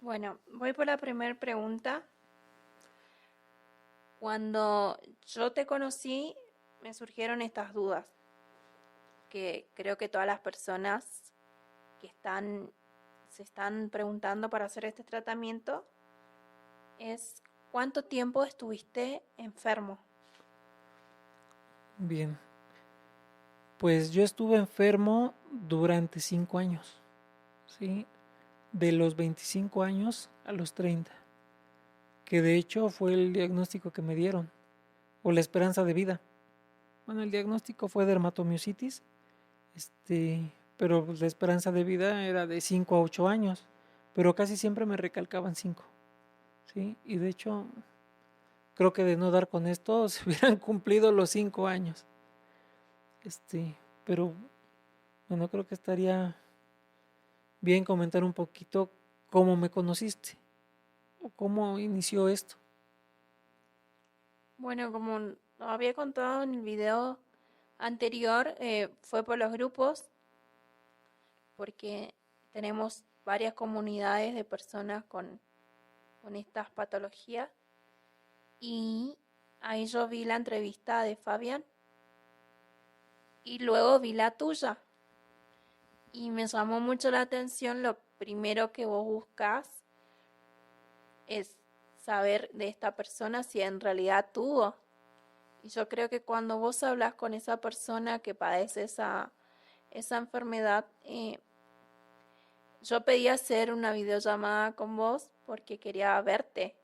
Bueno, voy por la primera pregunta. Cuando yo te conocí, me surgieron estas dudas que creo que todas las personas que se están preguntando para hacer este tratamiento es ¿cuánto tiempo estuviste enfermo? Bien, pues yo estuve enfermo durante 5 años, ¿sí? De los 25 años a los 30, que de hecho fue el diagnóstico que me dieron, o la esperanza de vida. Bueno, el diagnóstico fue dermatomiositis, pero pues, la esperanza de vida era de 5 a 8 años, pero casi siempre me recalcaban 5, ¿sí? Y de hecho, creo que de no dar con esto se hubieran cumplido los 5 años, este, pero bueno, creo que estaría bien comentar un poquito cómo me conociste o cómo inició esto. Bueno, como lo había contado en el video anterior, fue por los grupos, porque tenemos varias comunidades de personas con estas patologías. Y ahí yo vi la entrevista de Fabián y luego vi la tuya. Y me llamó mucho la atención, lo primero que vos buscas es saber de esta persona si en realidad tuvo. Y yo creo que cuando vos hablas con esa persona que padece esa enfermedad, yo pedí hacer una videollamada con vos porque quería verte.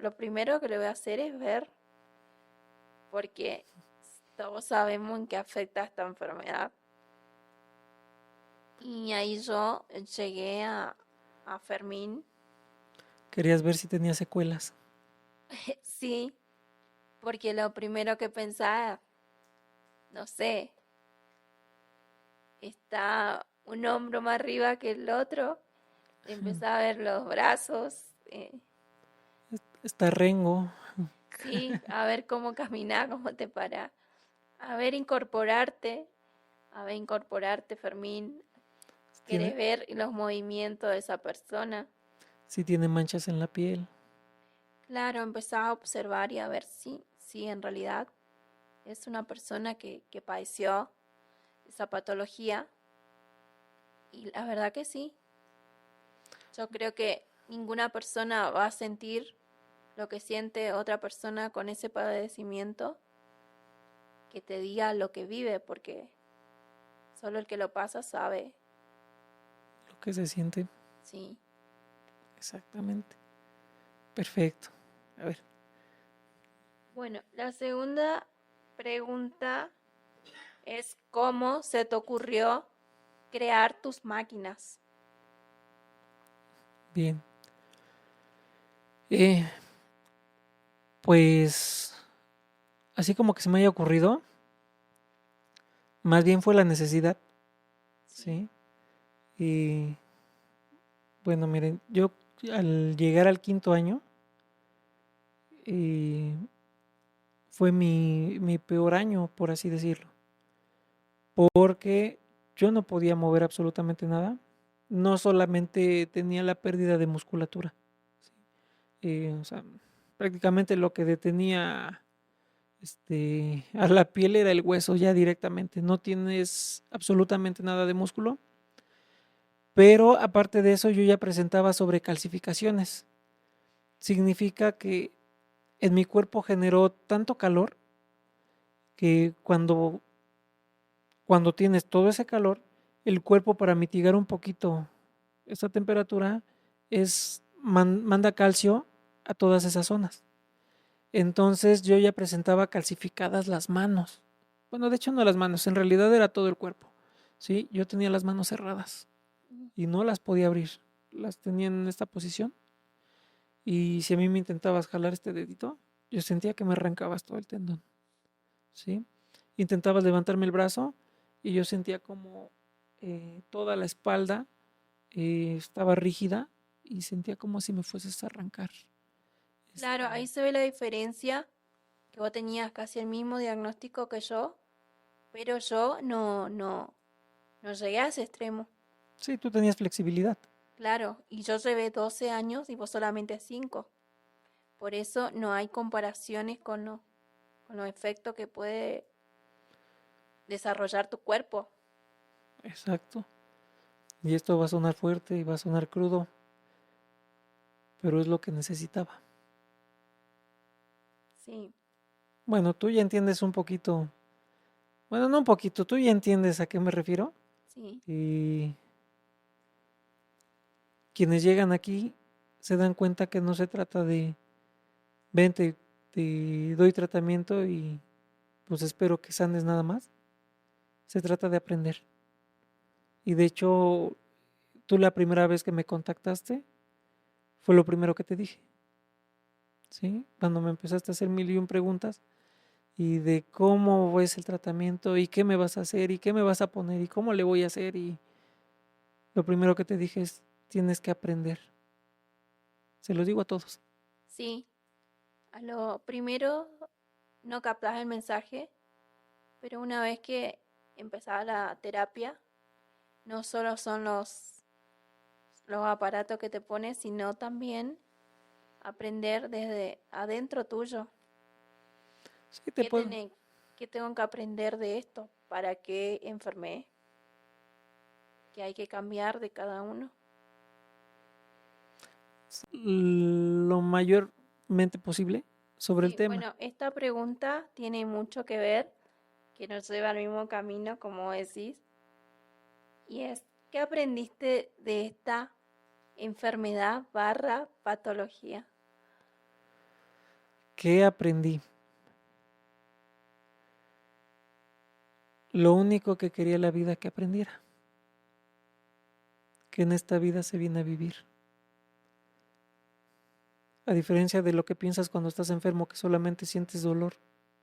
Lo primero que le voy a hacer es ver, porque todos sabemos en qué afecta esta enfermedad. Y ahí yo llegué a Fermín. Querías ver si tenía secuelas. Sí, porque lo primero que pensaba, no sé, está un hombro más arriba que el otro. Empezaba a ver los brazos, Está Rengo. sí, a ver cómo caminar, cómo te paras, a ver incorporarte, Fermín. Tiene, Querés ver los movimientos de esa persona. si tiene manchas en la piel. Claro, empezaba a observar y a ver si en realidad es una persona que padeció esa patología. Y la verdad que sí. Yo creo que ninguna persona va a sentir lo que siente otra persona con ese padecimiento, que te diga lo que vive, porque solo el que lo pasa sabe. Lo que se siente. Sí. Exactamente. Perfecto. A ver. Bueno, la segunda pregunta es ¿cómo se te ocurrió crear tus máquinas? Bien. Eh, pues así como que se me haya ocurrido, más bien fue la necesidad, Sí. ¿sí? Y bueno, miren, yo al llegar al quinto año, eh, fue mi peor año, por así decirlo, porque yo no podía mover absolutamente nada, no solamente tenía la pérdida de musculatura, ¿sí? O sea, prácticamente lo que detenía a la piel era el hueso ya directamente, no tienes absolutamente nada de músculo, pero aparte de eso yo ya presentaba sobrecalcificaciones, significa que en mi cuerpo generó tanto calor que cuando tienes todo ese calor, el cuerpo para mitigar un poquito esa temperatura manda calcio a todas esas zonas. Entonces yo ya presentaba calcificadas las manos. Bueno, de hecho no las manos, en realidad era todo el cuerpo. ¿Sí? Yo tenía las manos cerradas y no las podía abrir. Las tenía en esta posición y si a mí me intentabas jalar este dedito, yo sentía que me arrancabas todo el tendón. ¿Sí? Intentabas levantarme el brazo y yo sentía como toda la espalda estaba rígida y sentía como si me fueses a arrancar. Claro, Este, ahí se ve la diferencia, que vos tenías casi el mismo diagnóstico que yo, pero yo no llegué a ese extremo. sí, tú tenías flexibilidad. Claro, y yo llevé 12 años y vos solamente 5. Por eso no hay comparaciones con los efectos que puede desarrollar tu cuerpo. Exacto. Y esto va a sonar fuerte y va a sonar crudo, pero es lo que necesitaba. Sí, Bueno, tú ya entiendes un poquito, bueno, no un poquito, tú ya entiendes a qué me refiero. sí, Y quienes llegan aquí se dan cuenta que no se trata de, vente, te doy tratamiento y pues espero que sanes nada más. Se trata de aprender. Y de hecho, tú la primera vez que me contactaste, fue lo primero que te dije, ¿sí? Cuando me empezaste a hacer mil y un preguntas y de cómo es el tratamiento y qué me vas a hacer y qué me vas a poner y cómo le voy a hacer y lo primero que te dije es, tienes que aprender. Se los digo a todos. sí. A lo primero no captas el mensaje, pero una vez que empezás la terapia, no solo son los aparatos que te pones, sino también aprender desde adentro tuyo. Sí, te ¿Qué, puedo. qué tengo que aprender de esto? ¿Para qué enfermé? ¿Qué hay que cambiar de cada uno? Lo mayormente posible sobre el Sí, tema. bueno, esta pregunta tiene mucho que ver, que nos lleva al mismo camino, como decís, y es, ¿qué aprendiste de esta enfermedad barra patología? ¿Qué aprendí? Lo único que quería la vida que aprendiera, que en esta vida se viene a vivir. A diferencia de lo que piensas cuando estás enfermo, que solamente sientes dolor,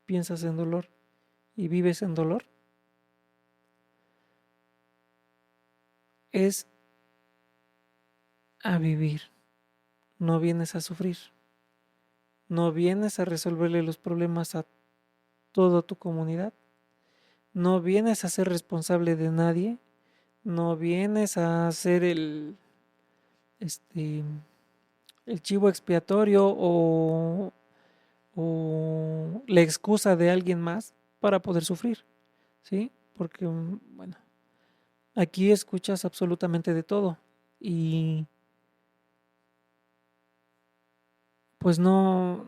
piensas en dolor y vives en dolor, es a vivir. No vienes a sufrir. No vienes a resolverle los problemas a toda tu comunidad. No vienes a ser responsable de nadie. No vienes a ser este, el chivo expiatorio o la excusa de alguien más para poder sufrir, ¿sí? Porque, bueno, aquí escuchas absolutamente de todo y pues no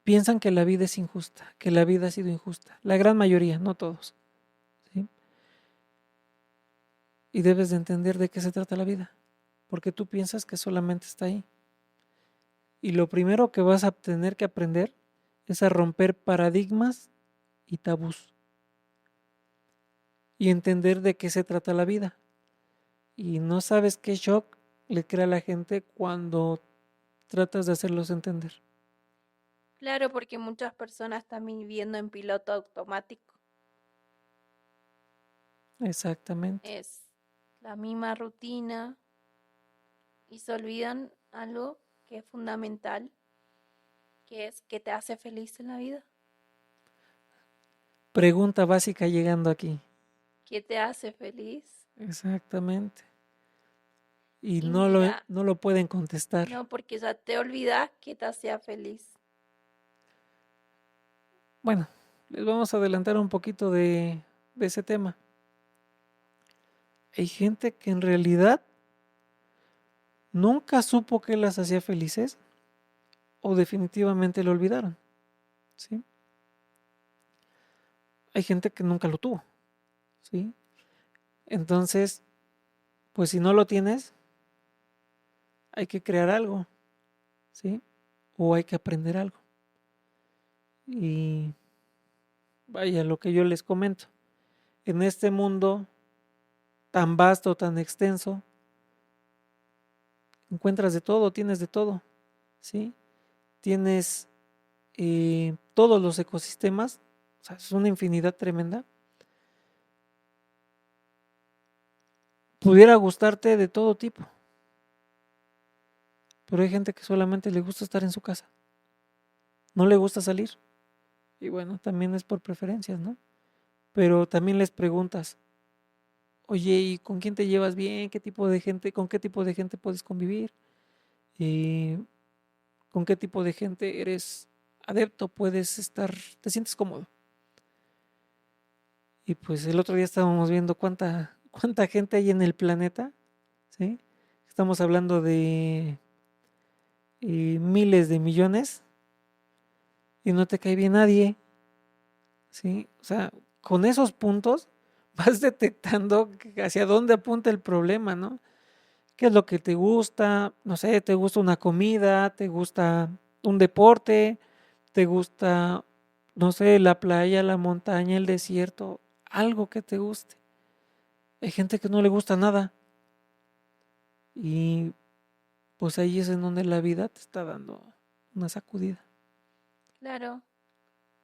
piensan que la vida es injusta, que la vida ha sido injusta, la gran mayoría, no todos, ¿sí? Y debes de entender de qué se trata la vida, porque tú piensas que solamente está ahí. Y lo primero que vas a tener que aprender es a romper paradigmas y tabús y entender de qué se trata la vida. Y no sabes qué shock le crea a la gente cuando tratas de hacerlos entender. Claro, porque muchas personas están viviendo en piloto automático. Exactamente. Es la misma rutina y se olvidan algo que es fundamental, que es que te hace feliz en la vida. Pregunta básica llegando aquí. ¿Qué te hace feliz? Exactamente. Y Y mira, no lo pueden contestar. no, porque ya te olvidas que te hacía feliz. Bueno, les vamos a adelantar un poquito de ese tema. Hay gente que en realidad nunca supo que las hacía felices o definitivamente lo olvidaron, ¿sí? Hay gente que nunca lo tuvo, ¿sí? Entonces, pues si no lo tienes, hay que crear algo, ¿sí? O hay que aprender algo. Y vaya, lo que yo les comento, en este mundo tan vasto, tan extenso, encuentras de todo, tienes de todo, ¿sí? Tienes todos los ecosistemas, o sea, es una infinidad tremenda. Pudiera gustarte de todo tipo, pero hay gente que solamente le gusta estar en su casa, no le gusta salir. Y bueno, también es por preferencias, ¿no? Pero también les preguntas, oye, ¿y con quién te llevas bien? ¿Qué tipo de gente, con qué tipo de gente puedes convivir? Eh, ¿Con qué tipo de gente eres adepto? Puedes estar, te sientes cómodo. Y pues el otro día estábamos viendo cuánta gente hay en el planeta, ¿sí? Estamos hablando de miles de millones y no te cae bien nadie, ¿sí? O sea, con esos puntos vas detectando hacia dónde apunta el problema, ¿no? ¿Qué es lo que te gusta? No sé, ¿te gusta una comida? ¿Te gusta un deporte? ¿Te gusta, no sé, la playa, la montaña, el desierto? Algo que te guste. Hay gente que no le gusta nada y pues ahí es en donde la vida te está dando una sacudida. Claro,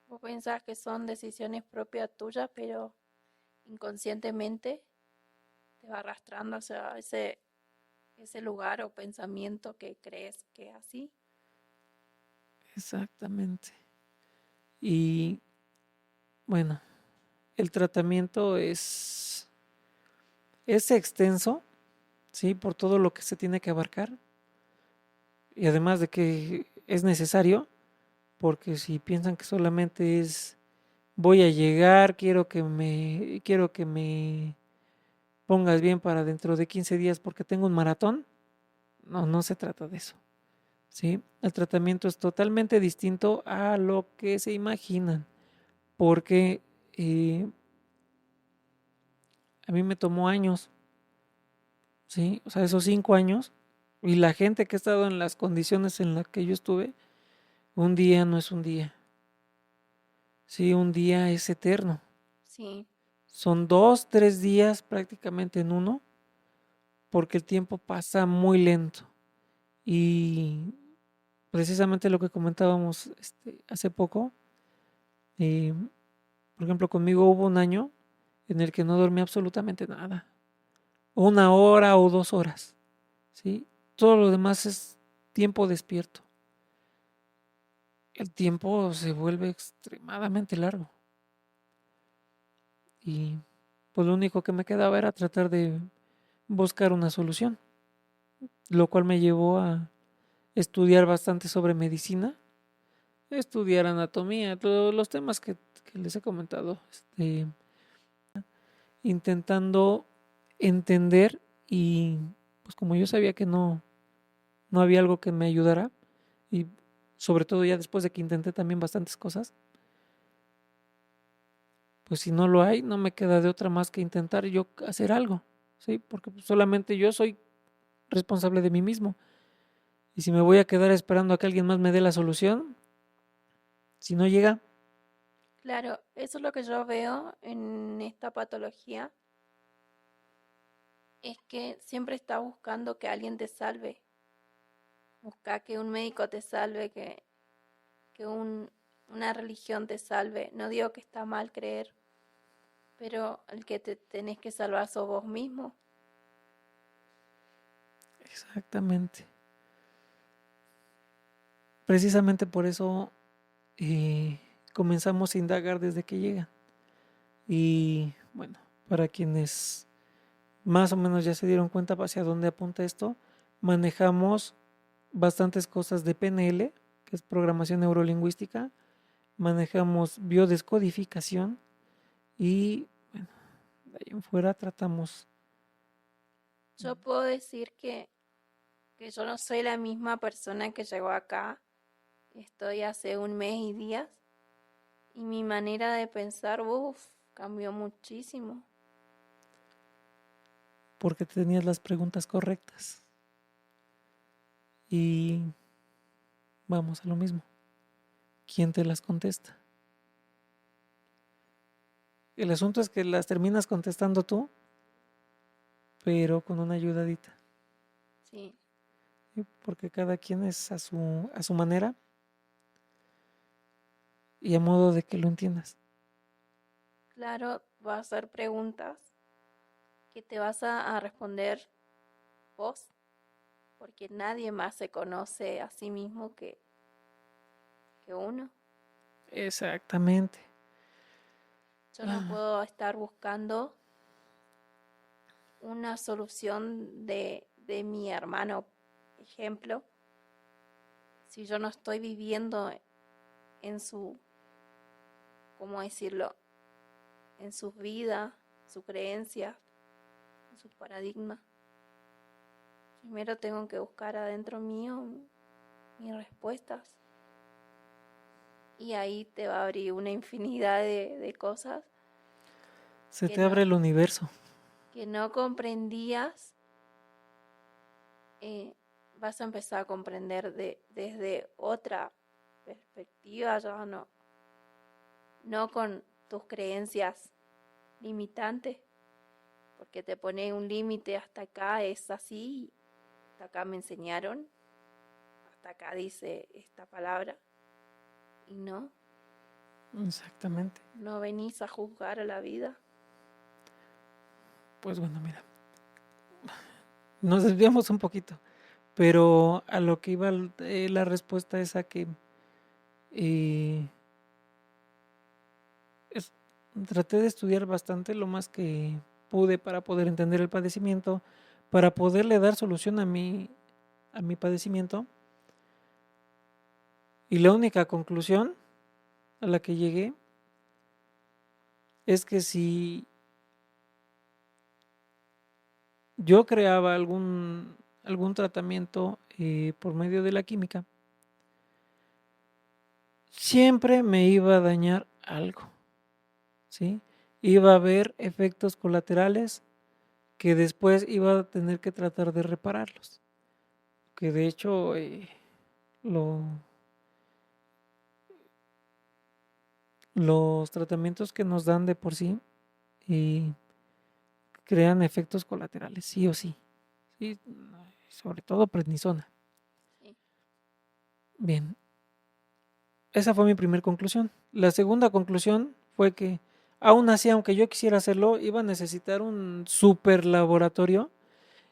vos pensás que son decisiones propias tuyas, pero inconscientemente te va arrastrando hacia ese lugar o pensamiento que crees que es así. Exactamente. Y bueno, el tratamiento es extenso, ¿sí? Por todo lo que se tiene que abarcar. Y además de que es necesario, porque si piensan que solamente es voy a llegar, quiero que me pongas bien para dentro de 15 días porque tengo un maratón, no, no se trata de eso, ¿sí? El tratamiento es totalmente distinto a lo que se imaginan, porque a mí me tomó años, ¿sí? O sea, esos 5 años, y la gente que ha estado en las condiciones en las que yo estuve, un día no es un día, sí, un día es eterno. Sí, Son 2, 3 días prácticamente en uno, porque el tiempo pasa muy lento. Y precisamente lo que comentábamos hace poco, eh, por ejemplo, conmigo hubo un año en el que no dormí absolutamente nada. 1 hora o 2 horas, ¿sí? Todo lo demás es tiempo despierto. El tiempo se vuelve extremadamente largo. Y pues lo único que me quedaba era tratar de buscar una solución, lo cual me llevó a estudiar bastante sobre medicina, estudiar anatomía, todos los temas que les he comentado, intentando entender y pues como yo sabía que no había algo que me ayudara y sobre todo ya después de que intenté también bastantes cosas, pues si no lo hay, no me queda de otra más que intentar yo hacer algo, ¿sí? Porque pues, solamente yo soy responsable de mí mismo. Y si me voy a quedar esperando a que alguien más me dé la solución, si no llega, claro, eso es lo que yo veo en esta patología, es que siempre está buscando que alguien te salve, busca que un médico te salve, que una religión te salve. No digo que está mal creer, pero el que te tenés que salvar sos vos mismo. exactamente. Precisamente por eso comenzamos a indagar desde que llega. Y bueno, para quienes más o menos ya se dieron cuenta hacia dónde apunta esto, manejamos bastantes cosas de PNL, que es programación neurolingüística, manejamos biodescodificación y bueno, de ahí en fuera tratamos. Yo puedo decir que yo no soy la misma persona que llegó acá. Estoy hace un mes y días y mi manera de pensar, uff, cambió muchísimo. Porque tenías las preguntas correctas. Y vamos a lo mismo. ¿Quién te las contesta? El asunto es que las terminas contestando tú, pero con una ayudadita. Sí, ¿Sí? Porque cada quien es a su manera y a modo de que lo entiendas. claro, va a hacer preguntas que te vas a responder vos, porque nadie más se conoce a sí mismo que uno. Exactamente. Yo no Ah, puedo estar buscando una solución de mi hermano. Ejemplo, si yo no estoy viviendo en su, ¿cómo decirlo? En sus vidas, su creencia, en sus paradigmas. Primero tengo que buscar adentro mío mis respuestas. Y ahí te va a abrir una infinidad de cosas Se te abre el universo. que no comprendías. Vas a empezar a comprender desde otra perspectiva, ya no con tus creencias limitantes, porque te pone un límite, hasta acá es así, hasta acá me enseñaron, hasta acá dice esta palabra, y Exactamente. no venís a juzgar a la vida. Pues bueno, mira, nos desviamos un poquito, pero a lo que iba la respuesta es a que eh, es- traté de estudiar bastante lo más que pude para poder entender el padecimiento, para poderle dar solución a mi padecimiento. Y la única conclusión a la que llegué es que si yo creaba algún tratamiento por medio de la química, siempre me iba a dañar algo, ¿sí? Iba a haber efectos colaterales que después iba a tener que tratar de repararlos. Que de hecho lo, los tratamientos que nos dan de por sí crean efectos colaterales, sí o sí. ¿Sí? Sobre todo prednisona. Sí. Bien, esa fue mi primera conclusión. La segunda conclusión fue que aún así, aunque yo quisiera hacerlo, iba a necesitar un super laboratorio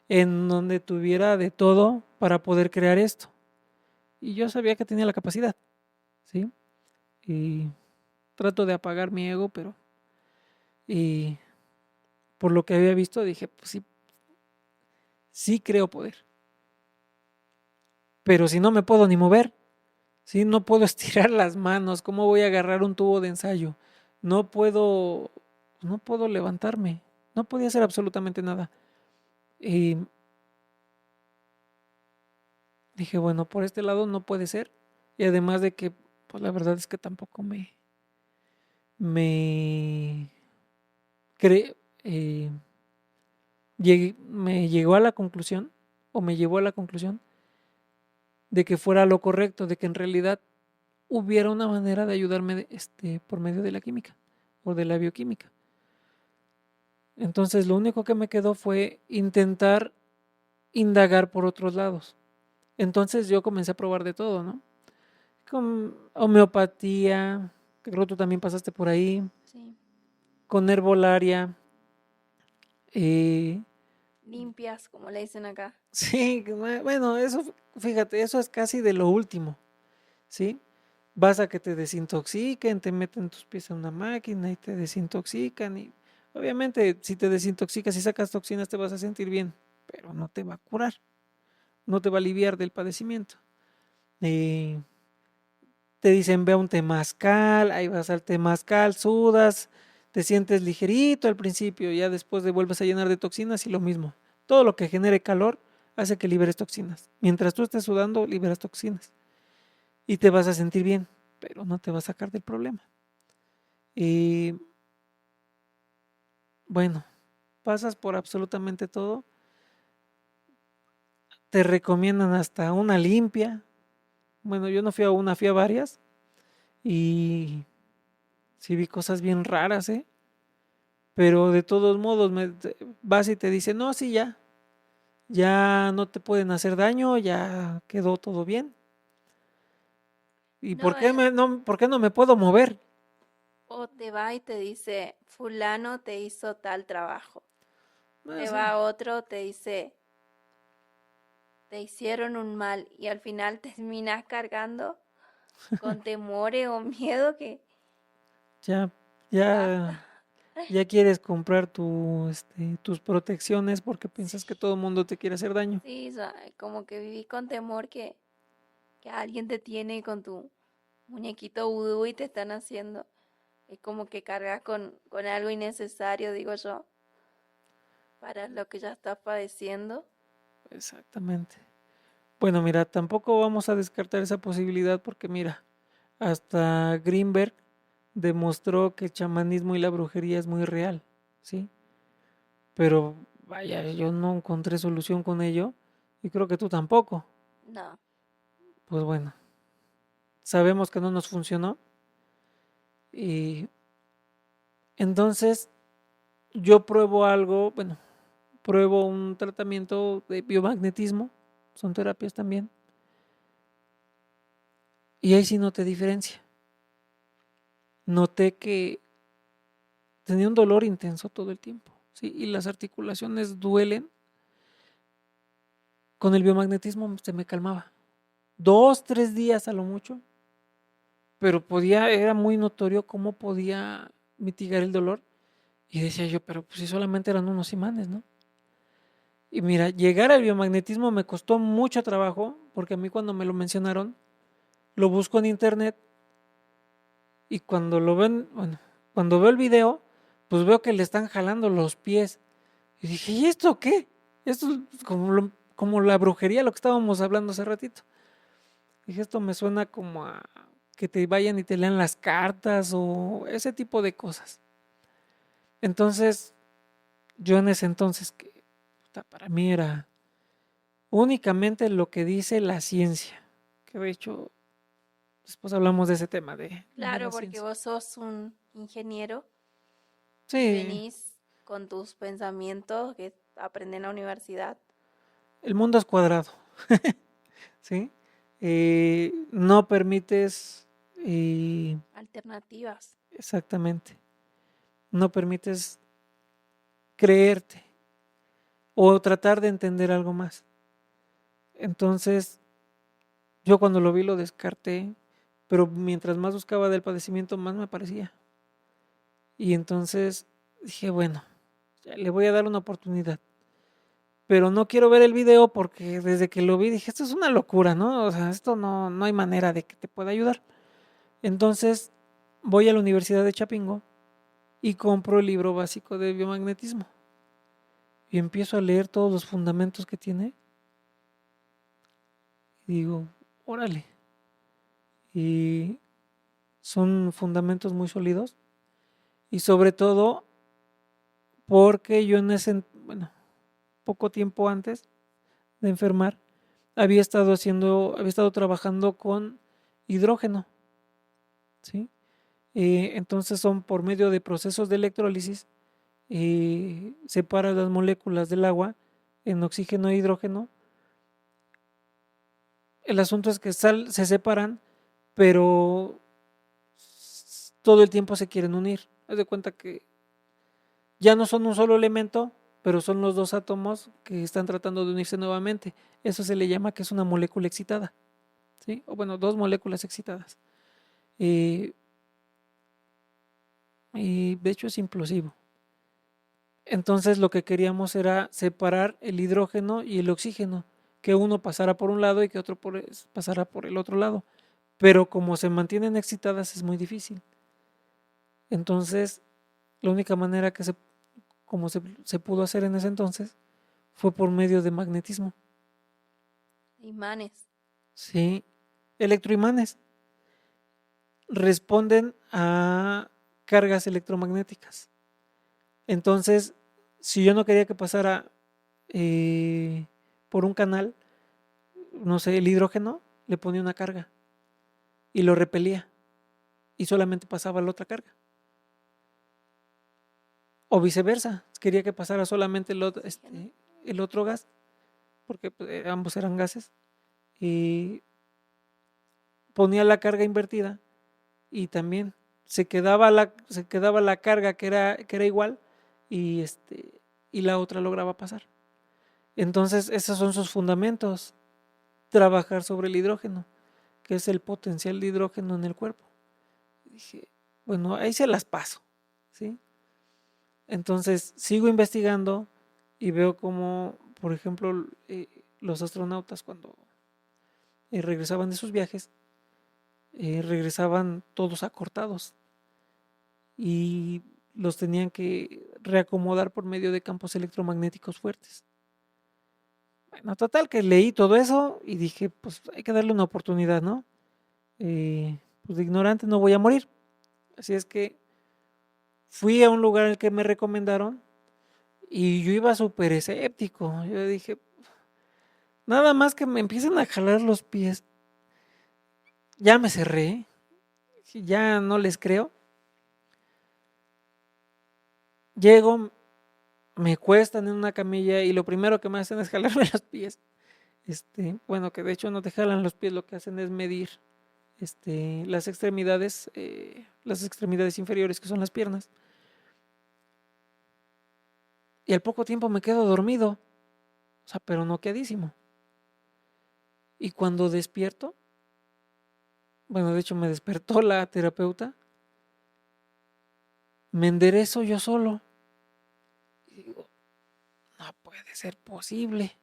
en donde tuviera de todo para poder crear esto. Y yo sabía que tenía la capacidad, ¿sí? Y trato de apagar mi ego, pero y por lo que había visto dije, pues sí, sí creo poder. Pero si no me puedo ni mover, ¿sí? No puedo estirar las manos, ¿cómo voy a agarrar un tubo de ensayo? No puedo, no puedo levantarme, no podía hacer absolutamente nada. Y dije, bueno, por este lado no puede ser. Y además de que, pues la verdad es que tampoco me, cre- eh, me llegó a la conclusión, o me llevó a la conclusión, de que fuera lo correcto, de que en realidad hubiera una manera de ayudarme por medio de la química o de la bioquímica. Entonces lo único que me quedó fue intentar indagar por otros lados. Entonces yo comencé a probar de todo, ¿no? Con homeopatía, que creo que tú también pasaste por ahí, Sí. con herbolaria. eh, Limpias, como le dicen acá. sí, bueno, eso, fíjate, eso es casi de lo último, ¿sí? Vas a que te desintoxiquen, te meten tus pies en una máquina y te desintoxican y obviamente si te desintoxicas y sacas toxinas te vas a sentir bien, pero no te va a curar, no te va a aliviar del padecimiento. Eh, Te dicen ve a un temazcal, ahí vas al temazcal, sudas, te sientes ligerito al principio, ya después te vuelves a llenar de toxinas y lo mismo. Todo lo que genere calor hace que liberes toxinas. Mientras tú estés sudando, liberas toxinas y te vas a sentir bien, pero no te va a sacar del problema. Y bueno, pasas por absolutamente todo. Te recomiendan hasta una limpia. Bueno, yo no fui a una, fui a varias y sí vi cosas bien raras, ¿eh? Pero de todos modos vas y te dicen, no, sí, ya no te pueden hacer daño, ya quedó todo bien. ¿Y No, por qué no me puedo mover? o te va y te dice, fulano te hizo tal trabajo. No, Te sí, va otro, te dice, te hicieron un mal y al final terminas cargando con temores o miedo que ya, ya, basta. Ya quieres comprar tus protecciones porque piensas que Sí, todo el mundo te quiere hacer daño. sí, como que viví con temor que alguien te tiene con tu muñequito vudú y te están haciendo. Es como que cargas con algo innecesario, digo yo, para lo que ya estás padeciendo. Exactamente. Bueno, mira, tampoco vamos a descartar esa posibilidad porque mira, hasta Greenberg demostró que el chamanismo y la brujería es muy real, ¿sí? Pero vaya, yo no encontré solución con ello y creo que tú tampoco. No, Pues bueno, sabemos que no nos funcionó y entonces yo pruebo algo, bueno, pruebo un tratamiento de biomagnetismo, son terapias también, y ahí sí noté diferencia. Noté que tenía un dolor intenso todo el tiempo, ¿sí? Y las articulaciones duelen. Con el biomagnetismo se me calmaba. 2, 3 días a lo mucho, pero era muy notorio cómo podía mitigar el dolor. Y decía yo, pero pues si solamente eran unos imanes, ¿no? Y mira, llegar al biomagnetismo me costó mucho trabajo, porque a mí cuando me lo mencionaron, lo busco en internet y cuando lo ven, bueno, cuando veo el video, pues veo que le están jalando los pies. Y dije, ¿y esto qué? Esto es como la brujería, lo que estábamos hablando hace ratito. Dije, esto me suena como a que te vayan y te lean las cartas o ese tipo de cosas. Entonces, yo en ese entonces, que para mí era únicamente lo que dice la ciencia, que de hecho después hablamos de ese tema de claro, la porque ciencia. vos sos un ingeniero y Sí, venís con tus pensamientos que aprendés en la universidad. el mundo es cuadrado, ¿sí? No permites, Alternativas. exactamente, no permites creerte o tratar de entender algo más. Entonces, yo cuando lo vi lo descarté, pero mientras más buscaba del padecimiento, más me parecía. Y entonces dije, bueno, ya le voy a dar una oportunidad. Pero no quiero ver el video porque desde que lo vi dije, esto es una locura, ¿no? O sea, esto no hay manera de que te pueda ayudar. Entonces voy a la Universidad de Chapingo y compro el libro básico de biomagnetismo. Y empiezo a leer todos los fundamentos que tiene. Y digo, órale. Y son fundamentos muy sólidos. Y sobre todo porque yo bueno, poco tiempo antes de enfermar, había estado trabajando con hidrógeno, ¿sí? Entonces son por medio de procesos de electrólisis, separan las moléculas del agua en oxígeno e hidrógeno. El asunto es que se separan, pero todo el tiempo se quieren unir. Haz de cuenta que ya no son un solo elemento, pero son los dos átomos que están tratando de unirse nuevamente. Eso se le llama que es una molécula excitada, ¿sí? O bueno, dos moléculas excitadas. Eh, y de hecho es implosivo. Entonces lo que queríamos era separar el hidrógeno y el oxígeno, que uno pasara por un lado y que otro pasara por el otro lado. Pero como se mantienen excitadas es muy difícil. Entonces, la única manera como se pudo hacer en ese entonces fue por medio de magnetismo. Imanes. Sí, electroimanes responden a cargas electromagnéticas. Entonces, si yo no quería que pasara por un canal, no sé, el hidrógeno, le ponía una carga y lo repelía y solamente pasaba la otra carga. O viceversa, quería que pasara solamente Oxígeno. el otro gas, porque pues, ambos eran gases, y ponía la carga invertida y también se quedaba la carga que era igual y, y la otra lograba pasar. Entonces, esos son sus fundamentos, trabajar sobre el hidrógeno, que es el potencial de hidrógeno en el cuerpo. Dije, bueno, ahí se las paso, ¿sí? Entonces sigo investigando y veo como, por ejemplo, los astronautas cuando regresaban de sus viajes, regresaban todos acortados y los tenían que reacomodar por medio de campos electromagnéticos fuertes. Bueno, total que leí todo eso y dije, pues hay que darle una oportunidad, ¿no? Pues de ignorante no voy a morir. Así es que fui a un lugar al que me recomendaron y yo iba súper escéptico. Yo dije, nada más que me empiecen a jalar los pies. Ya me cerré, ya no les creo. Llego, me cuestan en una camilla y lo primero que me hacen es jalarme los pies. Bueno, que de hecho no te jalan los pies, lo que hacen es medir las extremidades inferiores, que son las piernas. Y al poco tiempo me quedo dormido, o sea, pero noqueadísimo. Y cuando despierto, bueno, de hecho me despertó la terapeuta, me enderezo yo solo. Y digo, no puede ser posible.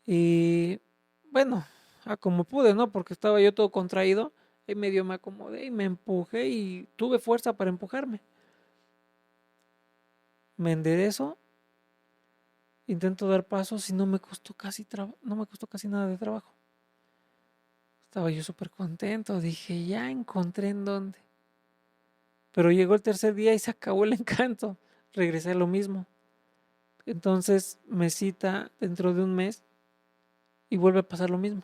Y bueno, a como pude, ¿no? Porque estaba yo todo contraído, y medio me acomodé y me empujé y tuve fuerza para empujarme. Me enderezo, intento dar pasos y no me costó casi nada de trabajo. Estaba yo súper contento, dije, ya encontré en dónde. Pero llegó el tercer día y se acabó el encanto, regresé a lo mismo. Entonces me cita dentro de un mes y vuelve a pasar lo mismo.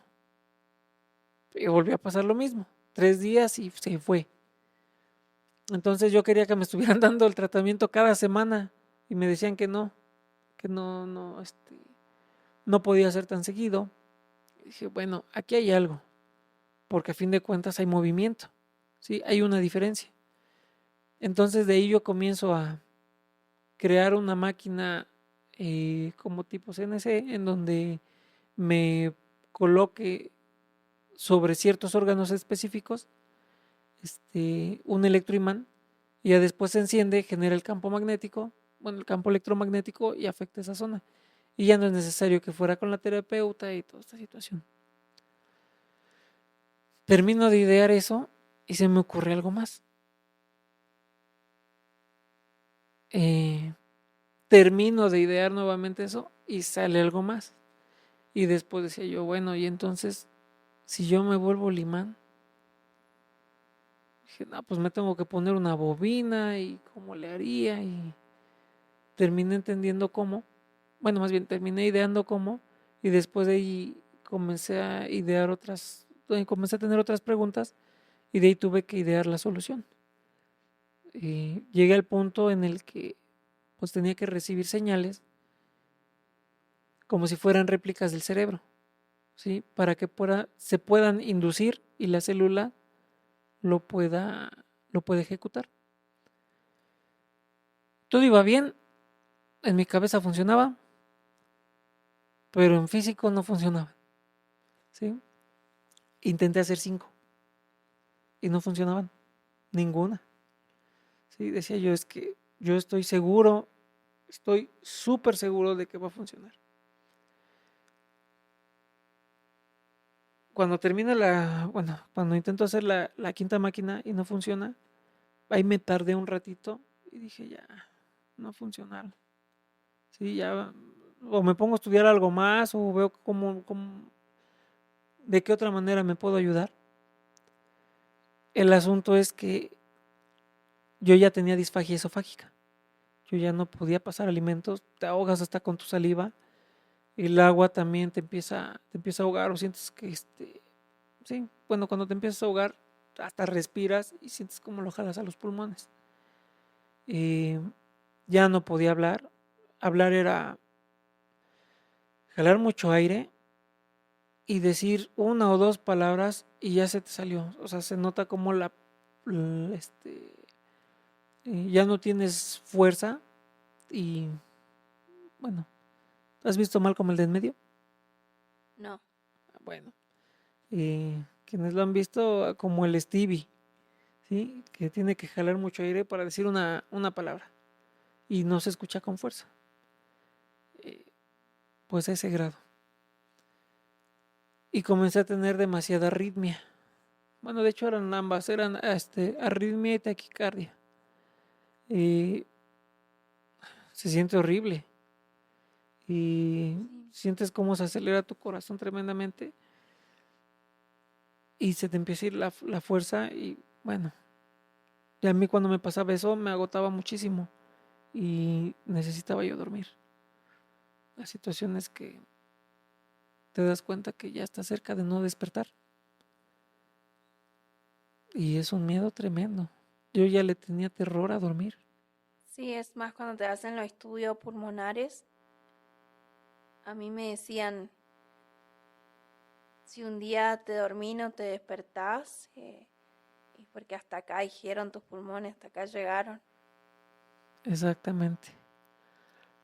Y volvió a pasar lo mismo. 3 días y se fue. Entonces yo quería que me estuvieran dando el tratamiento cada semana y me decían que no, no podía ser tan seguido. Y dije, bueno, aquí hay algo, porque a fin de cuentas hay movimiento, ¿sí? Hay una diferencia. Entonces de ahí yo comienzo a crear una máquina como tipo CNC en donde me coloque sobre ciertos órganos específicos un electroimán y ya después se enciende, genera el campo magnético, bueno, el campo electromagnético y afecta esa zona. Y ya no es necesario que fuera con la terapeuta y toda esta situación. Termino de idear eso y se me ocurre algo más. Termino de idear nuevamente eso y sale algo más. Y después decía yo, bueno, y entonces, si yo me vuelvo el imán, dije, no, pues me tengo que poner una bobina y cómo le haría. Y terminé entendiendo cómo, bueno, más bien terminé ideando cómo, y después de ahí comencé a idear comencé a tener otras preguntas, y de ahí tuve que idear la solución. Y llegué al punto en el que pues tenía que recibir señales como si fueran réplicas del cerebro, ¿sí? Para que se puedan inducir y la célula lo pueda ejecutar. Todo iba bien, en mi cabeza funcionaba, pero en físico no funcionaba, ¿sí? Intenté hacer 5 y no funcionaban, ninguna. ¿Sí? Decía yo, es que yo estoy seguro, estoy súper seguro de que va a funcionar. Cuando cuando intento hacer la quinta máquina y no funciona, ahí me tardé un ratito y dije, ya, no funcionaron. Sí, ya, o me pongo a estudiar algo más o veo de qué otra manera me puedo ayudar. El asunto es que yo ya tenía disfagia esofágica. Yo ya no podía pasar alimentos, te ahogas hasta con tu saliva. El agua también te empieza a ahogar o sientes que sí, bueno, cuando te empiezas a ahogar hasta respiras y sientes como lo jalas a los pulmones. Ya no podía hablar. Hablar era jalar mucho aire y decir una o dos palabras y ya se te salió. O sea, se nota como ya no tienes fuerza y bueno, ¿has visto mal como el de en medio? No. Bueno, quienes lo han visto como el Stevie, ¿sí? Que tiene que jalar mucho aire para decir una palabra. y no se escucha con fuerza. Pues a ese grado. Y comencé a tener demasiada arritmia. Bueno, de hecho eran ambas, eran arritmia y taquicardia. Y se siente horrible. Y Sí. sientes cómo se acelera tu corazón tremendamente. Y se te empieza a ir la fuerza. Y bueno, y a mí cuando me pasaba eso me agotaba muchísimo. Y necesitaba yo dormir. La situación es que te das cuenta que ya estás cerca de no despertar. Y es un miedo tremendo. Yo ya le tenía terror a dormir. Sí, es más cuando te hacen los estudios pulmonares. A mí me decían, si un día te dormí no te despertás, es porque hasta acá dijeron tus pulmones, hasta acá llegaron. Exactamente.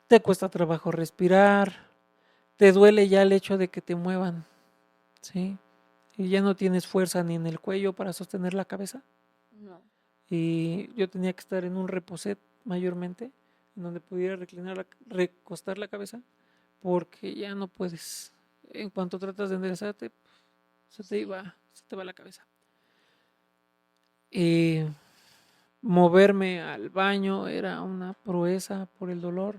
Te cuesta trabajo respirar. Te duele ya el hecho de que te muevan. ¿Sí? Y ya no tienes fuerza ni en el cuello para sostener la cabeza. No. Y yo tenía que estar en un reposet mayormente, en donde pudiera recostar la cabeza, porque ya no puedes. En cuanto tratas de enderezarte, Sí. se te va la cabeza. Y moverme al baño era una proeza por el dolor.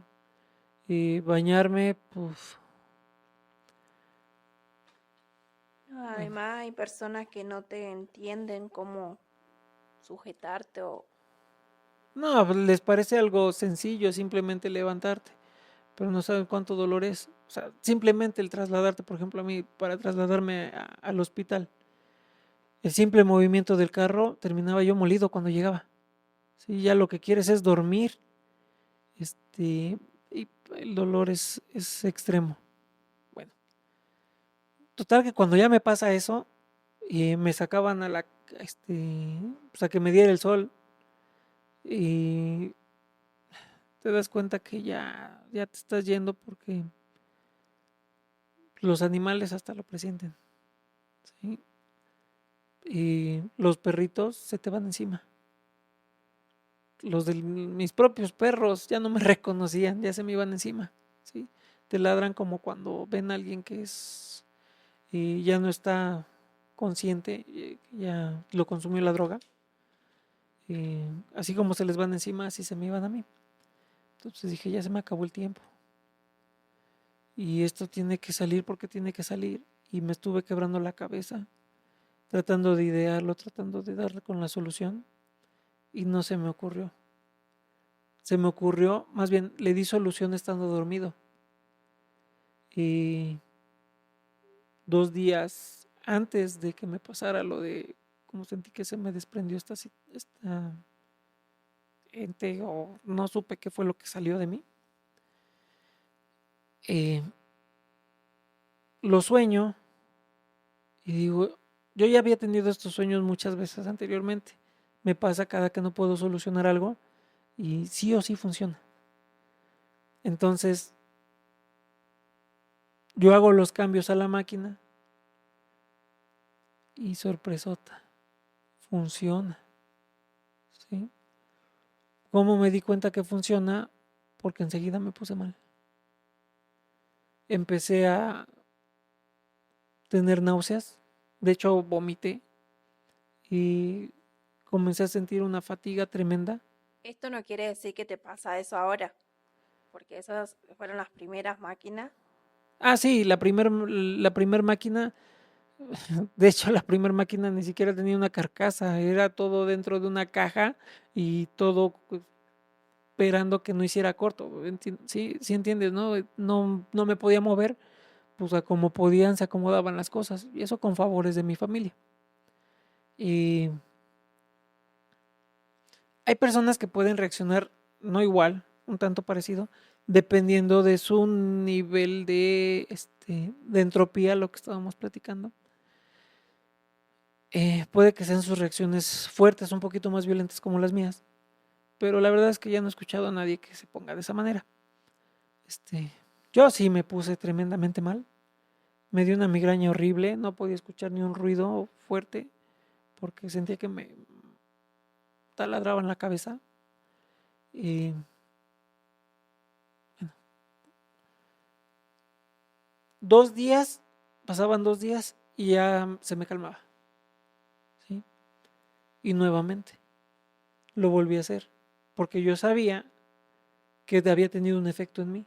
Y bañarme, pues, bueno, Además hay personas que no te entienden cómo sujetarte o... no, pues, les parece algo sencillo simplemente levantarte, pero no saben cuánto dolor es. O sea, simplemente el trasladarte, por ejemplo, a mí, para trasladarme al hospital, el simple movimiento del carro, terminaba yo molido cuando llegaba. Sí, ya lo que quieres es dormir, y el dolor es extremo. Bueno, total que cuando ya me pasa eso, y me sacaban pues a que me diera el sol, y te das cuenta que ya te estás yendo porque los animales hasta lo presienten, ¿sí? Y los perritos se te van encima. Los de mis propios perros ya no me reconocían, ya se me iban encima, ¿sí? Te ladran como cuando ven a alguien que ya no está consciente, ya lo consumió la droga. Así como se les van encima, así se me iban a mí. Entonces dije, ya se me acabó el tiempo. Y esto tiene que salir porque tiene que salir. Y me estuve quebrando la cabeza, tratando de idearlo, tratando de darle con la solución. Y no se me ocurrió. Se me ocurrió, más bien le di solución estando dormido. Y 2 días antes de que me pasara lo de como sentí que se me desprendió esta ente, o no supe qué fue lo que salió de mí, eh, lo sueño y digo, yo ya había tenido estos sueños muchas veces anteriormente. Me pasa cada que no puedo solucionar algo y sí o sí funciona. Entonces, yo hago los cambios a la máquina y sorpresota, funciona. ¿Sí? ¿Cómo me di cuenta que funciona? Porque enseguida me puse mal. Empecé a tener náuseas, de hecho vomité y comencé a sentir una fatiga tremenda. Esto no quiere decir que te pasa eso ahora, porque esas fueron las primeras máquinas. Ah, sí, la primer máquina, de hecho la primer máquina ni siquiera tenía una carcasa, era todo dentro de una caja y todo esperando que no hiciera corto. Sí, sí entiendes, ¿no? No me podía mover, pues a como podían se acomodaban las cosas, y eso con favores de mi familia. Y hay personas que pueden reaccionar no igual, un tanto parecido, dependiendo de su nivel de entropía, lo que estábamos platicando. Puede que sean sus reacciones fuertes, un poquito más violentas como las mías, pero la verdad es que ya no he escuchado a nadie que se ponga de esa manera. Yo sí me puse tremendamente mal, me dio una migraña horrible, no podía escuchar ni un ruido fuerte porque sentía que me taladraban la cabeza. Y 2 días, pasaban 2 días y ya se me calmaba, ¿sí? Y nuevamente lo volví a hacer, porque yo sabía que había tenido un efecto en mí.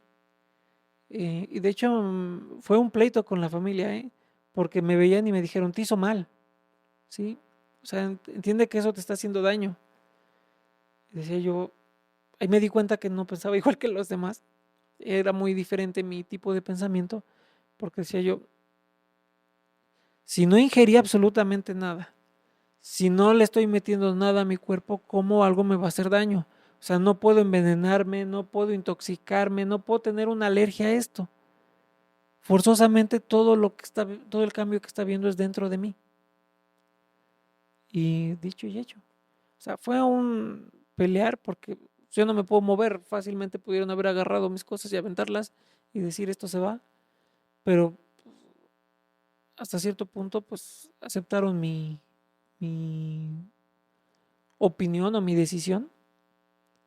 Y de hecho fue un pleito con la familia, ¿eh? Porque me veían y me dijeron, te hizo mal, ¿sí? O sea, entiende que eso te está haciendo daño. Y decía yo, ahí me di cuenta que no pensaba igual que los demás. Era muy diferente mi tipo de pensamiento, porque decía yo, si no ingerí absolutamente nada, si no le estoy metiendo nada a mi cuerpo, ¿cómo algo me va a hacer daño? O sea, no puedo envenenarme, no puedo intoxicarme, no puedo tener una alergia a esto. Forzosamente todo el cambio que está viendo es dentro de mí. Y dicho y hecho. O sea, fue un pelear porque yo no me puedo mover. Fácilmente pudieron haber agarrado mis cosas y aventarlas y decir esto se va. Pero hasta cierto punto, pues aceptaron mi opinión o mi decisión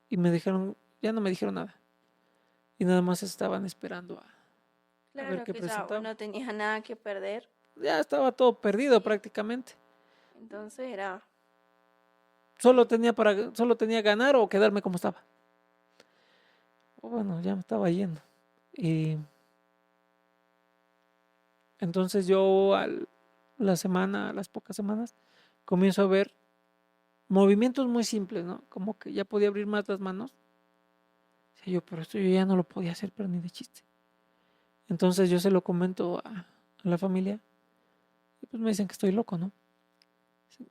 y me dejaron, ya no me dijeron nada. Y nada más estaban esperando a ver Claro qué que ya presentaba. no tenías nada que perder. Ya estaba todo perdido Sí. prácticamente. Entonces era, Solo tenía ganar o quedarme como estaba. Bueno, ya me estaba yendo. Y entonces yo a las pocas semanas, comienzo a ver movimientos muy simples, ¿no? Como que ya podía abrir más las manos. Decía yo, pero esto yo ya no lo podía hacer, pero ni de chiste. Entonces yo se lo comento a la familia y pues me dicen que estoy loco, ¿no?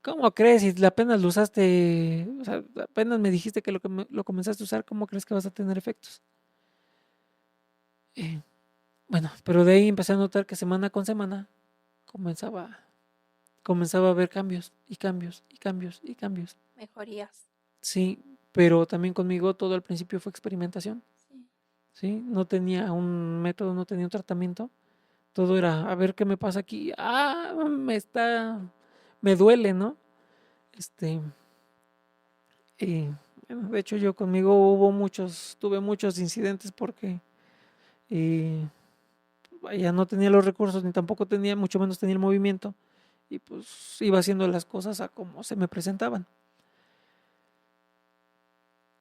¿Cómo crees? Si apenas lo usaste, o sea, apenas me dijiste que lo comenzaste a usar, ¿cómo crees que vas a tener efectos? Eh, bueno, pero de ahí empecé a notar que semana con semana comenzaba, comenzaba a haber cambios y cambios y cambios y cambios. mejorías. Sí, pero también conmigo todo al principio fue experimentación, Sí. ¿sí? No tenía un método, no tenía un tratamiento. Todo era, a ver qué me pasa aquí. Me duele, ¿no? Este, y bueno, de hecho yo conmigo tuve muchos incidentes porque vaya, no tenía los recursos ni tampoco tenía, mucho menos tenía el movimiento y pues iba haciendo las cosas a como se me presentaban.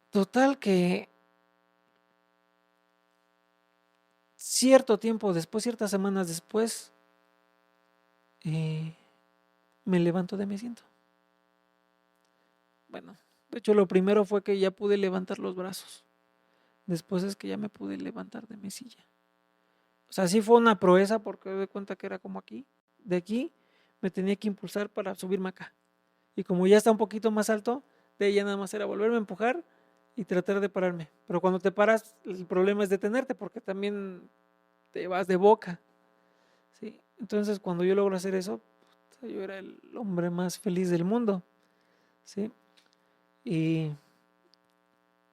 Total que cierto tiempo después, ciertas semanas después, eh, me levanto de mi asiento. Bueno, de hecho lo primero fue que ya pude levantar los brazos. Después es que ya me pude levantar de mi silla. O sea, sí fue una proeza porque me doy cuenta que era como aquí. De aquí me tenía que impulsar para subirme acá. Y como ya está un poquito más alto, de ahí ya nada más era volverme a empujar y tratar de pararme. Pero cuando te paras, el problema es detenerte porque también te vas de boca. ¿Sí? Entonces, cuando yo logro hacer eso, yo era el hombre más feliz del mundo. ¿Sí? Y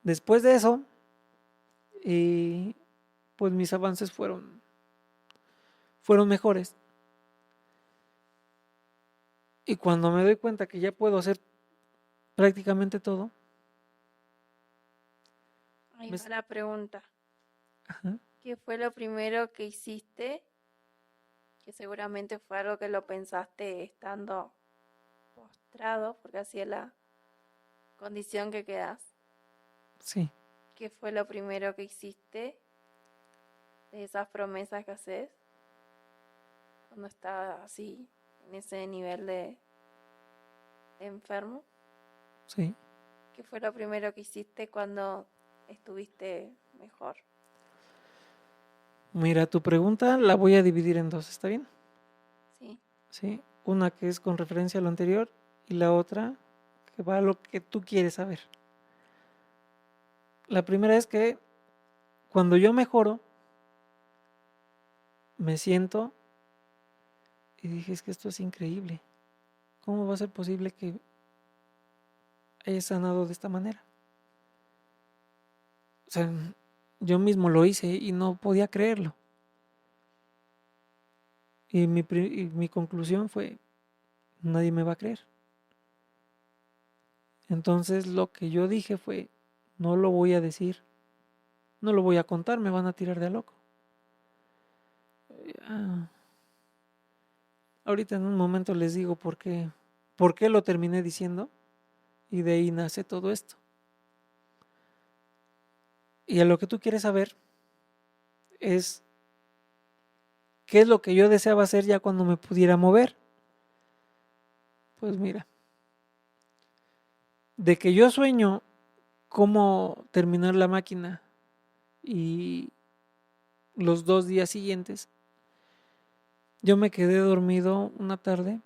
después de eso, pues mis avances fueron mejores. Y cuando me doy cuenta que ya puedo hacer prácticamente todo, Ahí me, va la pregunta. ajá, ¿Qué fue lo primero que hiciste? Que seguramente fue algo que lo pensaste estando postrado, porque así es la condición que quedas. sí, ¿Qué fue lo primero que hiciste de esas promesas que haces cuando estás así, en ese nivel de enfermo? sí. ¿Qué fue lo primero que hiciste cuando estuviste mejor? Mira, tu pregunta la voy a dividir en dos, ¿está bien? Sí, Sí, una que es con referencia a lo anterior y la otra que va a lo que tú quieres saber. La primera es que cuando yo mejoro, me siento y dije, es que esto es increíble. ¿Cómo va a ser posible que haya sanado de esta manera? O sea, yo mismo lo hice y no podía creerlo. Y mi conclusión fue, nadie me va a creer. Entonces lo que yo dije fue, no lo voy a decir, no lo voy a contar, me van a tirar de loco. Ahorita en un momento les digo por qué lo terminé diciendo, y de ahí nace todo esto. Y a lo que tú quieres saber es qué es lo que yo deseaba hacer ya cuando me pudiera mover. Pues mira, de que yo sueño cómo terminar la máquina y los 2 días siguientes, yo me quedé dormido una tarde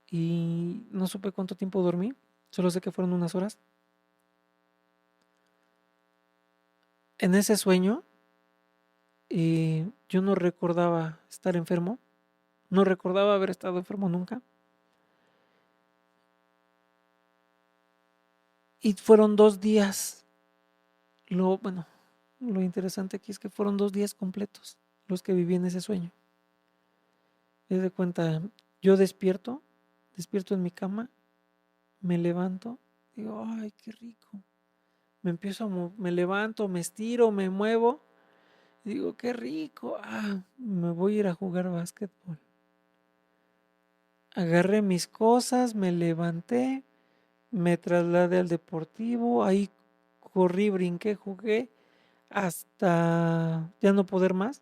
y no supe cuánto tiempo dormí, solo sé que fueron unas horas. En ese sueño, yo no recordaba estar enfermo, no recordaba haber estado enfermo nunca. Y fueron 2 días. Lo interesante aquí es que fueron 2 días completos los que viví en ese sueño. Me de cuenta, yo despierto en mi cama, me levanto, digo, ay, qué rico. Me levanto, me estiro, me muevo, digo, qué rico, me voy a ir a jugar básquetbol. Agarré mis cosas, me levanté, me trasladé al deportivo, ahí corrí, brinqué, jugué hasta ya no poder más,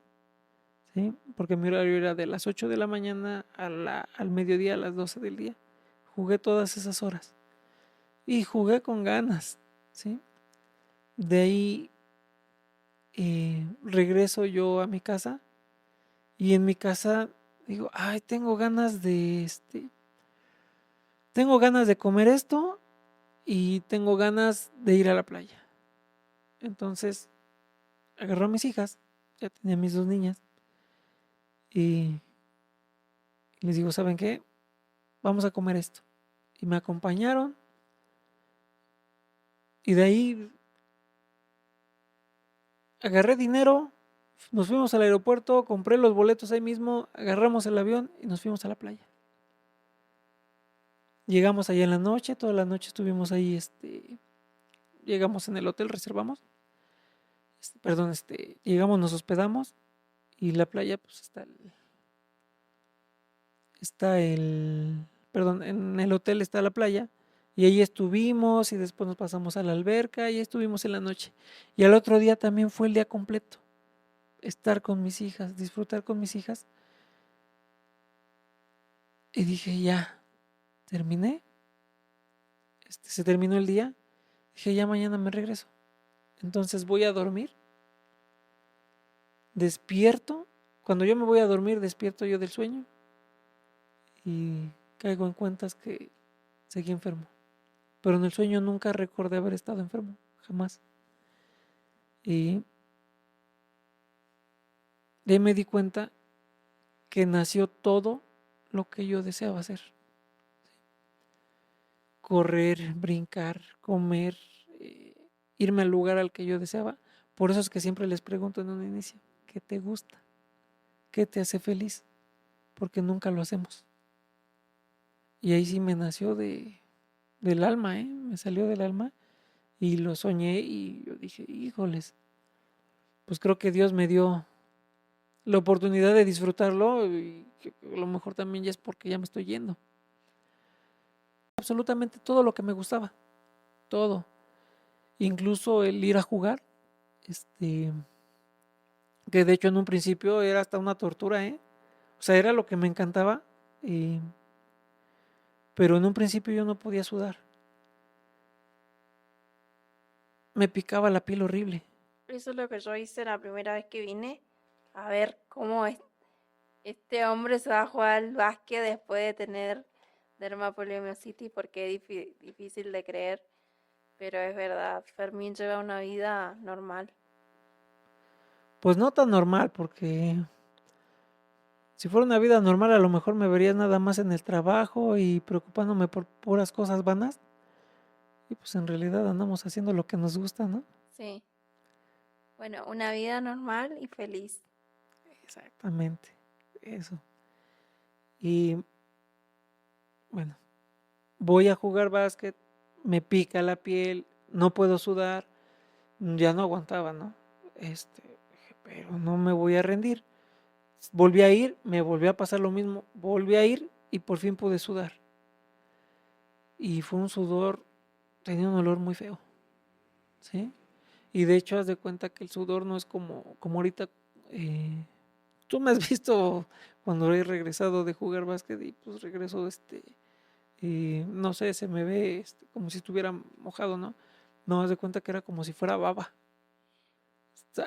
¿sí? Porque mi horario era de las 8 de la mañana al mediodía, a las 12 del día. Jugué todas esas horas y jugué con ganas, ¿sí? De ahí regreso yo a mi casa y en mi casa digo, ay, tengo ganas de comer esto y tengo ganas de ir a la playa. Entonces agarró a mis hijas, ya tenía mis 2 niñas, y les digo, ¿saben qué? Vamos a comer esto. Y me acompañaron y de ahí agarré dinero, nos fuimos al aeropuerto, compré los boletos ahí mismo, agarramos el avión y nos fuimos a la playa. Llegamos allá en la noche, toda la noche estuvimos ahí, llegamos en el hotel, reservamos, llegamos, nos hospedamos y la playa, pues en el hotel está la playa y ahí estuvimos y después nos pasamos a la alberca y estuvimos en la noche. Y al otro día también fue el día completo, estar con mis hijas, disfrutar con mis hijas. Y dije, ya, terminé, se terminó el día, dije, ya mañana me regreso. Entonces voy a dormir, despierto, cuando yo me voy a dormir despierto yo del sueño y caigo en cuentas que seguí enfermo. Pero en el sueño nunca recordé haber estado enfermo, jamás. Y de ahí me di cuenta que nació todo lo que yo deseaba hacer. Correr, brincar, comer, irme al lugar al que yo deseaba. Por eso es que siempre les pregunto en un inicio, ¿qué te gusta? ¿Qué te hace feliz? Porque nunca lo hacemos. Y ahí sí me nació del alma, me salió del alma y lo soñé y yo dije, híjoles, pues creo que Dios me dio la oportunidad de disfrutarlo y que a lo mejor también ya es porque ya me estoy yendo. Absolutamente todo lo que me gustaba, todo, incluso el ir a jugar, que de hecho en un principio era hasta una tortura, o sea, era lo que me encantaba, pero en un principio yo no podía sudar, me picaba la piel horrible. Eso es lo que yo hice la primera vez que vine, a ver cómo este hombre se va a jugar al básquet después de tener dermapoliomiositis, porque es difícil de creer, pero es verdad, Fermín lleva una vida normal. Pues no tan normal, porque si fuera una vida normal a lo mejor me vería nada más en el trabajo y preocupándome por puras cosas vanas. Y pues en realidad andamos haciendo lo que nos gusta, ¿no? Sí. Bueno, una vida normal y feliz. Exactamente, eso. Y bueno, voy a jugar básquet, me pica la piel, no puedo sudar, ya no aguantaba, ¿no? Dije, pero no me voy a rendir. Volví a ir, me volvió a pasar lo mismo, volví a ir y por fin pude sudar. Y fue un sudor, tenía un olor muy feo, ¿sí? Y de hecho, haz de cuenta que el sudor no es como ahorita. eh, Tú me has visto cuando he regresado de jugar básquet y pues regreso, no sé, se me ve como si estuviera mojado, ¿no? No, haz de cuenta que era como si fuera baba.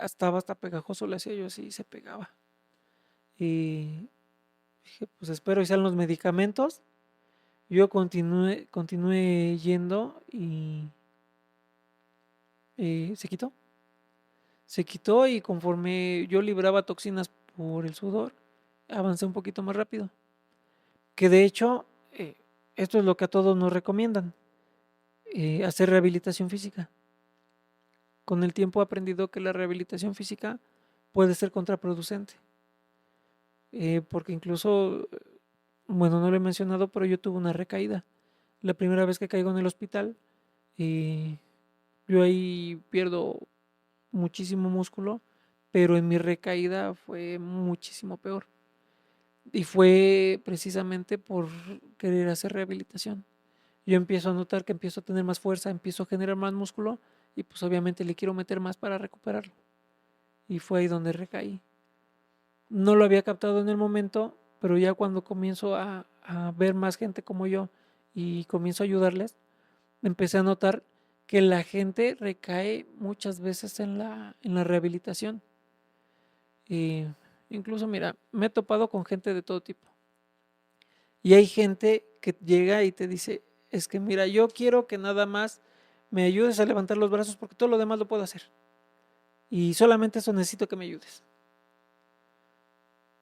Estaba hasta pegajoso, le hacía yo así y se pegaba. Y dije, pues espero y sean los medicamentos. Yo continué yendo y se quitó. Se quitó y conforme yo libraba toxinas por el sudor, avancé un poquito más rápido. Que de hecho, esto es lo que a todos nos recomiendan, hacer rehabilitación física. Con el tiempo he aprendido que la rehabilitación física puede ser contraproducente, porque incluso, bueno, no lo he mencionado, pero yo tuve una recaída. La primera vez que caigo en el hospital, eh, yo ahí pierdo muchísimo músculo, pero en mi recaída fue muchísimo peor. Y fue precisamente por querer hacer rehabilitación. Yo empiezo a notar que empiezo a tener más fuerza, empiezo a generar más músculo y pues obviamente le quiero meter más para recuperarlo. Y fue ahí donde recaí. No lo había captado en el momento, pero ya cuando comienzo a ver más gente como yo y comienzo a ayudarles, empecé a notar que la gente recae muchas veces en la rehabilitación. Y incluso, mira, me he topado con gente de todo tipo. Y hay gente que llega y te dice, es que mira, yo quiero que nada más me ayudes a levantar los brazos porque todo lo demás lo puedo hacer. Y solamente eso necesito que me ayudes.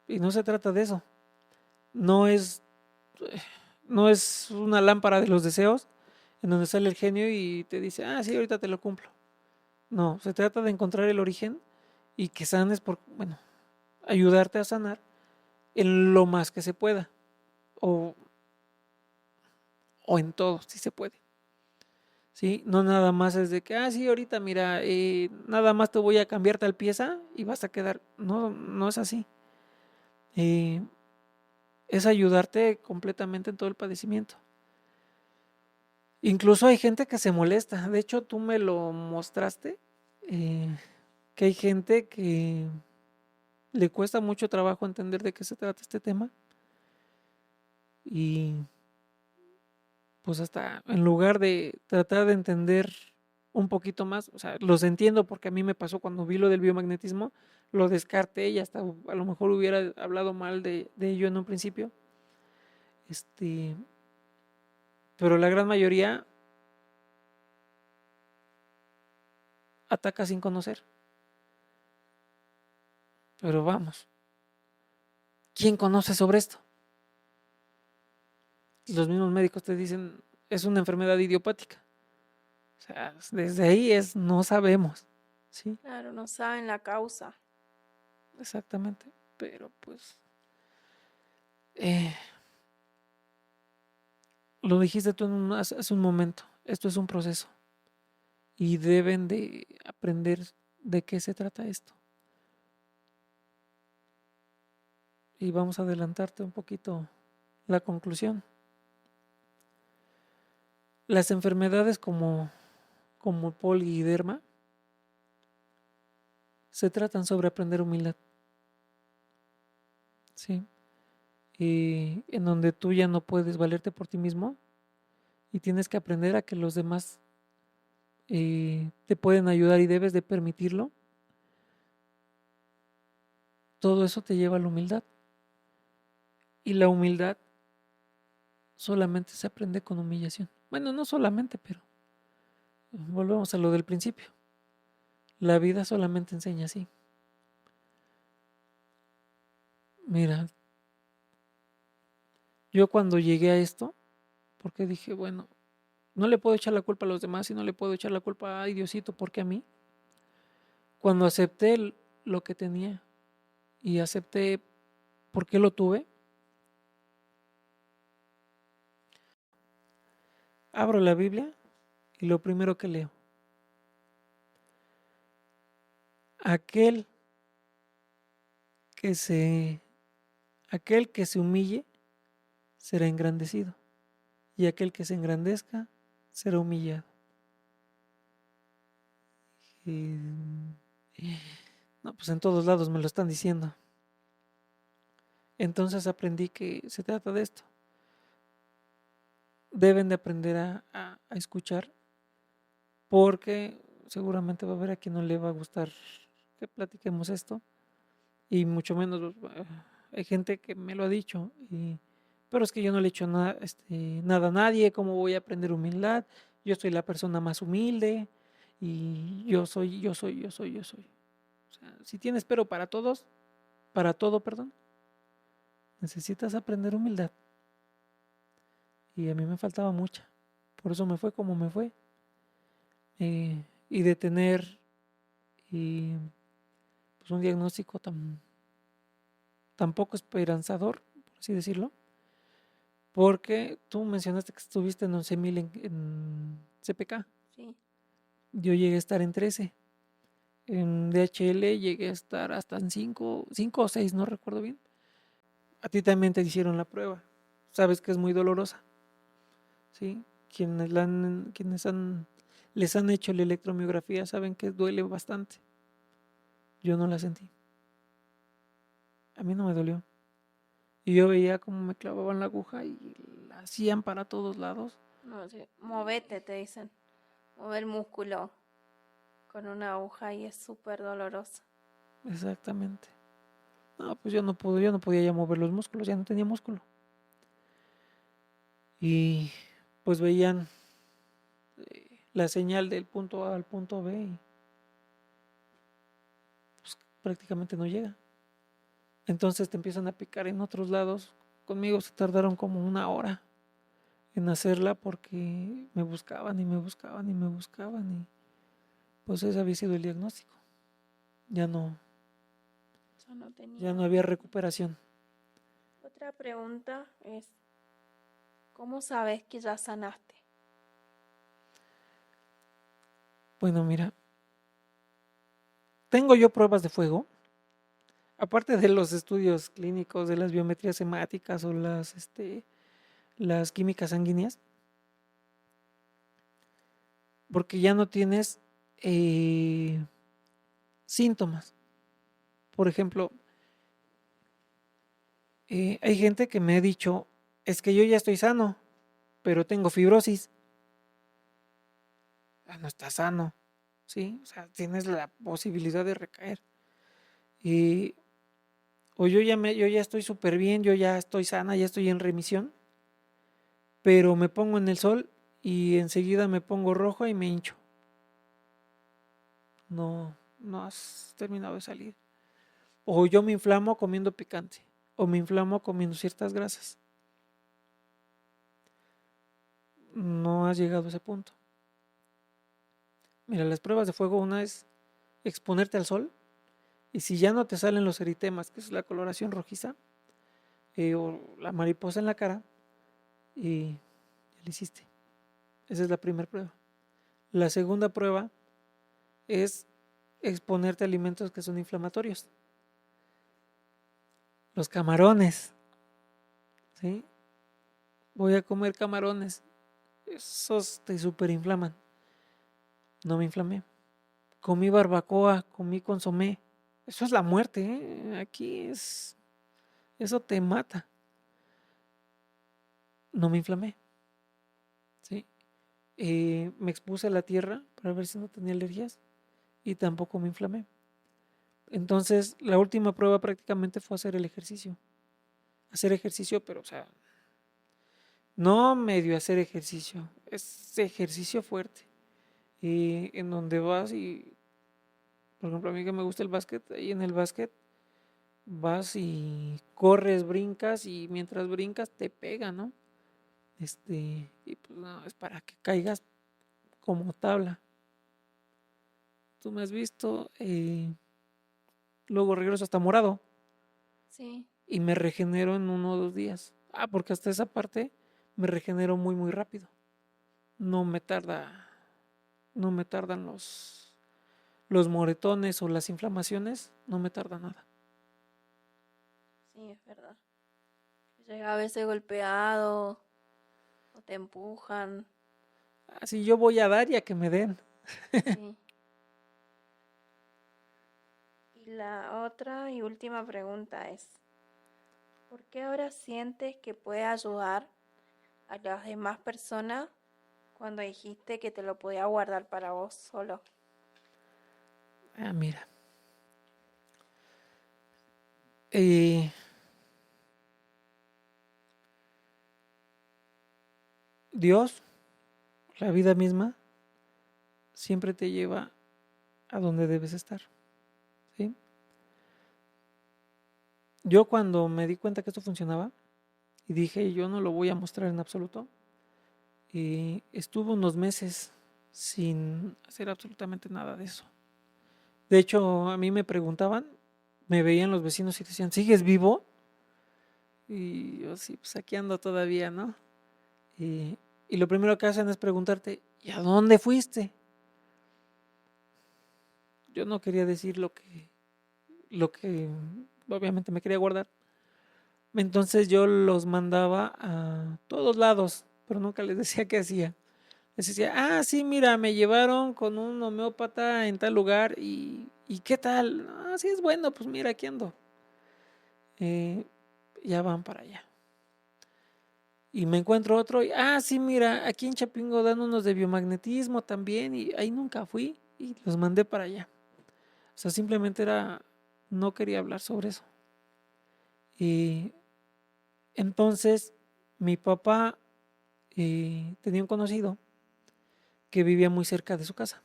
Y no se trata de eso. No es, no es una lámpara de los deseos en donde sale el genio y te dice, ah, sí, ahorita te lo cumplo. No, se trata de encontrar el origen y que sanes bueno, ayudarte a sanar en lo más que se pueda. O, o en todo, si se puede. ¿Sí? No nada más es de que, ah, sí, ahorita mira, nada más te voy a cambiar tal pieza y vas a quedar. No, no es así. Eh, es ayudarte completamente en todo el padecimiento. Incluso hay gente que se molesta. De hecho, tú me lo mostraste, que hay gente que le cuesta mucho trabajo entender de qué se trata este tema. Y pues hasta en lugar de tratar de entender un poquito más, o sea, los entiendo porque a mí me pasó cuando vi lo del biomagnetismo, lo descarté y hasta a lo mejor hubiera hablado mal de ello en un principio. Pero la gran mayoría ataca sin conocer. Pero vamos, ¿quién conoce sobre esto? Los mismos médicos te dicen, es una enfermedad idiopática. O sea, desde ahí no sabemos, ¿sí? Claro, no saben la causa. Exactamente. Pero pues, eh, lo dijiste tú hace un momento, esto es un proceso y deben de aprender de qué se trata esto. Y vamos a adelantarte un poquito la conclusión. Las enfermedades como poliderma se tratan sobre aprender humildad, ¿sí? Y en donde tú ya no puedes valerte por ti mismo y tienes que aprender a que los demás te pueden ayudar y debes de permitirlo. Todo eso te lleva a la humildad. Y la humildad solamente se aprende con humillación. Bueno, no solamente, pero volvemos a lo del principio. La vida solamente enseña así. Mira, yo cuando llegué a esto, porque dije, bueno, no le puedo echar la culpa a los demás y no le puedo echar la culpa a Diosito, porque a mí, cuando acepté lo que tenía y acepté por qué lo tuve, abro la Biblia y lo primero que leo, aquel que aquel que se humille será engrandecido, y aquel que se engrandezca será humillado. Y, no, pues en todos lados me lo están diciendo. Entonces aprendí que se trata de esto. Deben de aprender a escuchar, porque seguramente va a haber a quien no le va a gustar que platiquemos esto, y mucho menos hay gente que me lo ha dicho, pero es que yo no le he hecho nada a nadie. ¿Cómo voy a aprender humildad? Yo soy la persona más humilde y yo soy. O sea, si tienes pero para todos, para todo, perdón, necesitas aprender humildad. Y a mí me faltaba mucha. Por eso me fue como me fue. Y de tener pues un diagnóstico tan poco esperanzador, por así decirlo. Porque tú mencionaste que estuviste en 11,000 en CPK. Sí. Yo llegué a estar en 13. En DHL llegué a estar hasta en 5 o 6, no recuerdo bien. A ti también te hicieron la prueba. Sabes que es muy dolorosa. ¿Sí? Les han hecho la electromiografía saben que duele bastante. Yo no la sentí. A mí no me dolió. Y yo veía cómo me clavaban la aguja y la hacían para todos lados. No, sí. Movete, te dicen. Mueve el músculo con una aguja y es súper doloroso. Exactamente. No, pues yo no podía ya mover los músculos, ya no tenía músculo. Y pues veían la señal del punto A al punto B y pues prácticamente no llega. Entonces te empiezan a picar en otros lados. Conmigo se tardaron como 1 hora en hacerla porque me buscaban y me buscaban y me buscaban, y pues ese había sido el diagnóstico. Ya no había recuperación. Otra pregunta es, ¿cómo sabes que ya sanaste? Bueno, mira, tengo yo pruebas de fuego, aparte de los estudios clínicos de las biometrías hemáticas o las químicas sanguíneas, porque ya no tienes síntomas. Por ejemplo, hay gente que me ha dicho, es que yo ya estoy sano, pero tengo fibrosis. No estás sano, ¿sí? O sea, tienes la posibilidad de recaer. O yo ya estoy súper bien, yo ya estoy sana, ya estoy en remisión, pero me pongo en el sol y enseguida me pongo rojo y me hincho. No has terminado de salir. O yo me inflamo comiendo picante, o me inflamo comiendo ciertas grasas. No has llegado a ese punto. Mira, las pruebas de fuego, una es exponerte al sol, y si ya no te salen los eritemas, que es la coloración rojiza, o la mariposa en la cara, y ya lo hiciste. Esa es la primera prueba. La segunda prueba es exponerte a alimentos que son inflamatorios. Los camarones, ¿sí? Voy a comer camarones. Esos te superinflaman. No me inflamé. Comí barbacoa, comí consomé. Eso es la muerte, ¿eh? Eso te mata. No me inflamé, ¿sí? Me expuse a la tierra para ver si no tenía alergias y tampoco me inflamé. Entonces, la última prueba prácticamente fue hacer el ejercicio. Hacer ejercicio, pero, o sea, no medio hacer ejercicio, es ejercicio fuerte. Y en donde vas y, por ejemplo, a mí que me gusta el básquet, ahí en el básquet vas y corres, brincas, y mientras brincas te pega, ¿no? Y pues no, es para que caigas como tabla. Tú me has visto, luego regreso hasta morado. Sí. Y me regenero en 1 o 2 días. Porque hasta esa parte me regenero muy, muy rápido. No me tardan los moretones o las inflamaciones, no me tarda nada. Sí, es verdad. Llega a veces golpeado o te empujan. Así yo voy a dar y a que me den. Sí. Y la otra y última pregunta es, ¿por qué ahora sientes que puede ayudar a las demás personas cuando dijiste que te lo podía guardar para vos solo? Ah, mira. Eh, Dios, la vida misma, siempre te lleva a donde debes estar. ¿Sí? Yo cuando me di cuenta que esto funcionaba y dije, yo no lo voy a mostrar en absoluto, y estuve unos meses sin hacer absolutamente nada de eso. De hecho, a mí me preguntaban, me veían los vecinos y decían, ¿sigues vivo? Y yo sí, pues aquí ando todavía, ¿no? Y, y lo primero que hacen es preguntarte, ¿y a dónde fuiste? Yo no quería decir lo que obviamente me quería guardar. Entonces yo los mandaba a todos lados, pero nunca les decía qué hacía. Les decía, ah, sí, mira, me llevaron con un homeópata en tal lugar y ¿qué tal? Ah, sí, es bueno, pues mira, aquí ando. Eh, ya van para allá. Y me encuentro otro, y, ah, sí, mira, aquí en Chapingo dan unos de biomagnetismo también y ahí nunca fui y los mandé para allá. O sea, simplemente no quería hablar sobre eso. Y entonces mi papá tenía un conocido que vivía muy cerca de su casa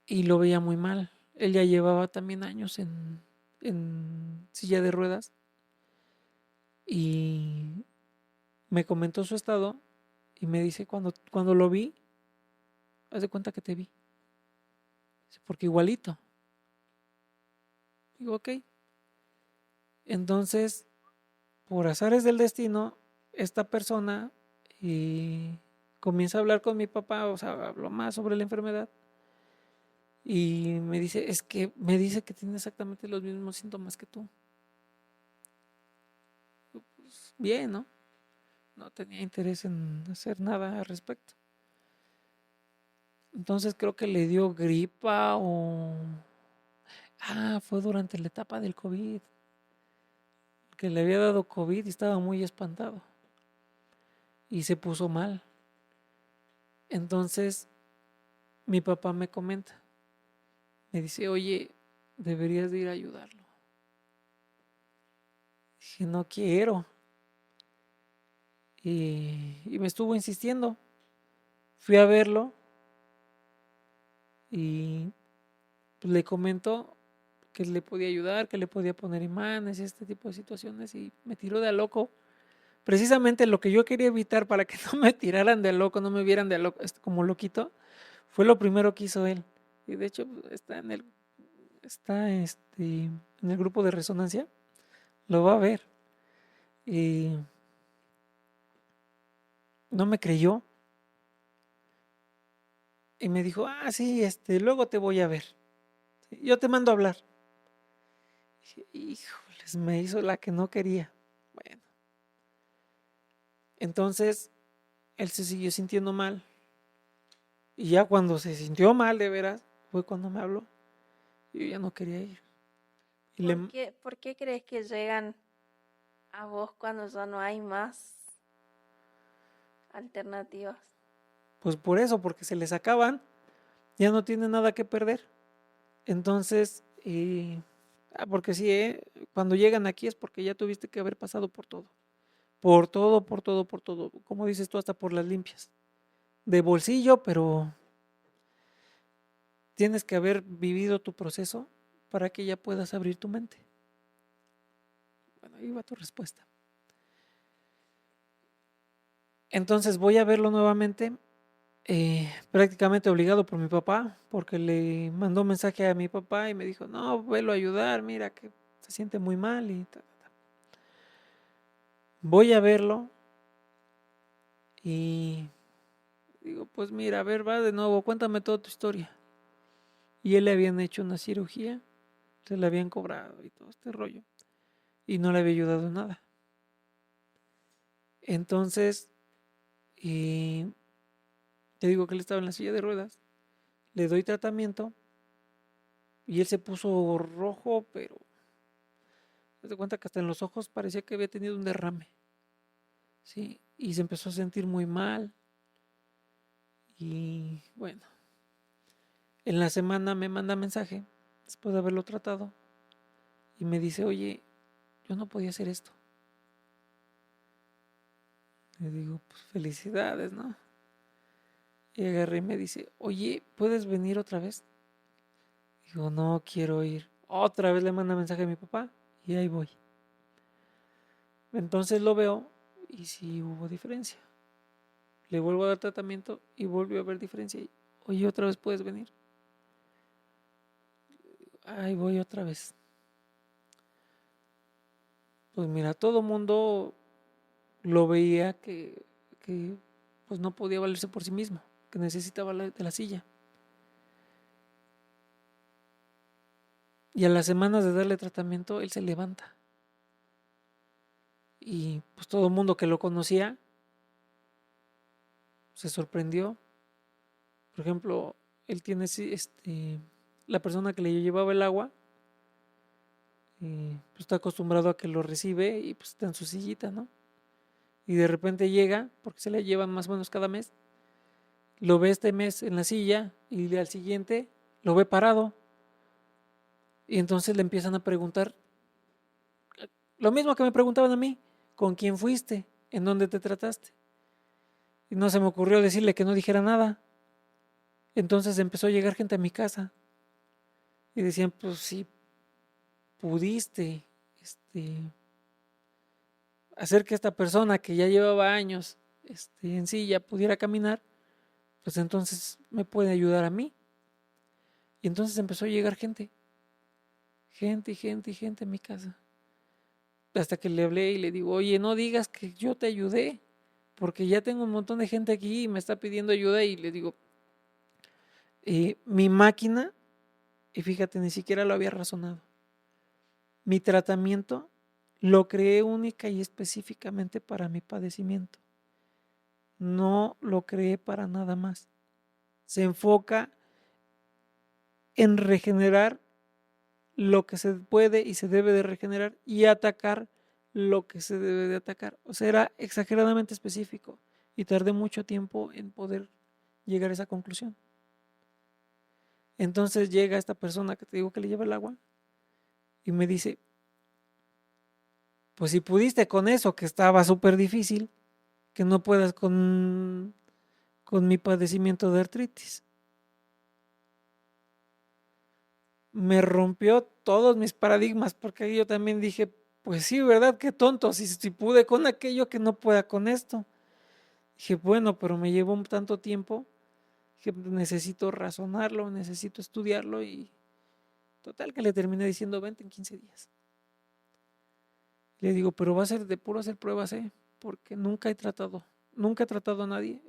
y lo veía muy mal. Él ya llevaba también años en silla de ruedas y me comentó su estado y me dice, cuando lo vi, haz de cuenta que te vi. Porque igualito. Digo, ok. Entonces, por azares del destino, esta persona comienza a hablar con mi papá, o sea, habló más sobre la enfermedad y me dice que tiene exactamente los mismos síntomas que tú. Pues, bien, ¿no? No tenía interés en hacer nada al respecto. Entonces creo que le dio gripa o... Ah, fue durante la etapa del COVID, que le había dado COVID y estaba muy espantado y se puso mal. Entonces mi papá me comenta, me dice, oye, deberías de ir a ayudarlo. Dije, no quiero. Y me estuvo insistiendo. Fui a verlo y pues, le comentó que le podía ayudar, que le podía poner imanes y este tipo de situaciones y me tiró de a loco. Precisamente lo que yo quería evitar para que no me tiraran de a loco, no me vieran de a loco, como loquito, fue lo primero que hizo él. Y de hecho está en el grupo de resonancia, lo va a ver. Y no me creyó y me dijo, ah, sí, luego te voy a ver. Yo te mando a hablar. Dije, híjoles, me hizo la que no quería. Bueno, entonces él se siguió sintiendo mal. Y ya cuando se sintió mal de veras, fue cuando me habló. Yo ya no quería ir. Y Por qué crees que llegan a vos cuando ya no hay más alternativas? pues por eso, porque se les acaban, ya no tienen nada que perder. Entonces, porque sí, cuando llegan aquí es porque ya tuviste que haber pasado por todo. Por todo, por todo, por todo. Como dices tú, hasta por las limpias. De bolsillo, pero tienes que haber vivido tu proceso para que ya puedas abrir tu mente. Bueno, ahí va tu respuesta. Entonces voy a verlo nuevamente, prácticamente obligado por mi papá, porque le mandó un mensaje a mi papá y me dijo, no, velo a ayudar, mira que se siente muy mal y ta, ta, ta. Voy a verlo y digo, pues mira, a ver, va de nuevo, cuéntame toda tu historia. Y él le habían hecho una cirugía se le habían cobrado y todo este rollo. Y no le había ayudado en nada. Entonces, te digo que él estaba en la silla de ruedas, le doy tratamiento y él se puso rojo, pero te das cuenta que hasta en los ojos parecía que había tenido un derrame, ¿sí? Y se empezó a sentir muy mal. Y bueno, en la semana me manda mensaje, después de haberlo tratado, y me dice, oye, yo no podía hacer esto. Le digo, pues felicidades, ¿no? Y agarré y me dice, oye, ¿puedes venir otra vez? Digo, no quiero ir. Otra vez le manda mensaje a mi papá y ahí voy. Entonces lo veo y sí hubo diferencia. Le vuelvo a dar tratamiento y volvió a haber diferencia. Oye, otra vez puedes venir. Ahí voy otra vez. Pues mira, todo mundo lo veía que pues no podía valerse por sí mismo, que necesitaba de la silla. Y a las semanas de darle tratamiento, él se levanta. Y pues todo el mundo que lo conocía se sorprendió. Por ejemplo, él tiene la persona que le llevaba el agua, pues está acostumbrado a que lo recibe y pues está en su sillita, ¿no? Y de repente llega, porque se le llevan más o menos cada mes, lo ve este mes en la silla y al siguiente lo ve parado. Y entonces le empiezan a preguntar lo mismo que me preguntaban a mí, ¿con quién fuiste? ¿En dónde te trataste? Y no se me ocurrió decirle que no dijera nada. Entonces empezó a llegar gente a mi casa y decían, pues si pudiste hacer que esta persona que ya llevaba años en silla pudiera caminar, pues entonces me puede ayudar a mí. Y entonces empezó a llegar gente a mi casa. Hasta que le hablé y le digo, oye, no digas que yo te ayudé, porque ya tengo un montón de gente aquí y me está pidiendo ayuda. Y le digo, mi máquina, y fíjate, ni siquiera lo había razonado, mi tratamiento lo creé única y específicamente para mi padecimiento. No lo creé para nada más. Se enfoca en regenerar lo que se puede y se debe de regenerar y atacar lo que se debe de atacar. O sea, era exageradamente específico y tardé mucho tiempo en poder llegar a esa conclusión. Entonces llega esta persona que te digo que le lleva el agua y me dice, pues si pudiste con eso que estaba súper difícil, que no puedas con mi padecimiento de artritis. Me rompió todos mis paradigmas porque yo también dije, pues sí, ¿verdad? Qué tonto, si pude con aquello que no pueda con esto. Dije, bueno, pero me llevó un tanto tiempo que necesito razonarlo, necesito estudiarlo y total que le terminé diciendo 20 en 15 días. Le digo, pero va a ser de puro hacer pruebas, porque nunca he tratado a nadie.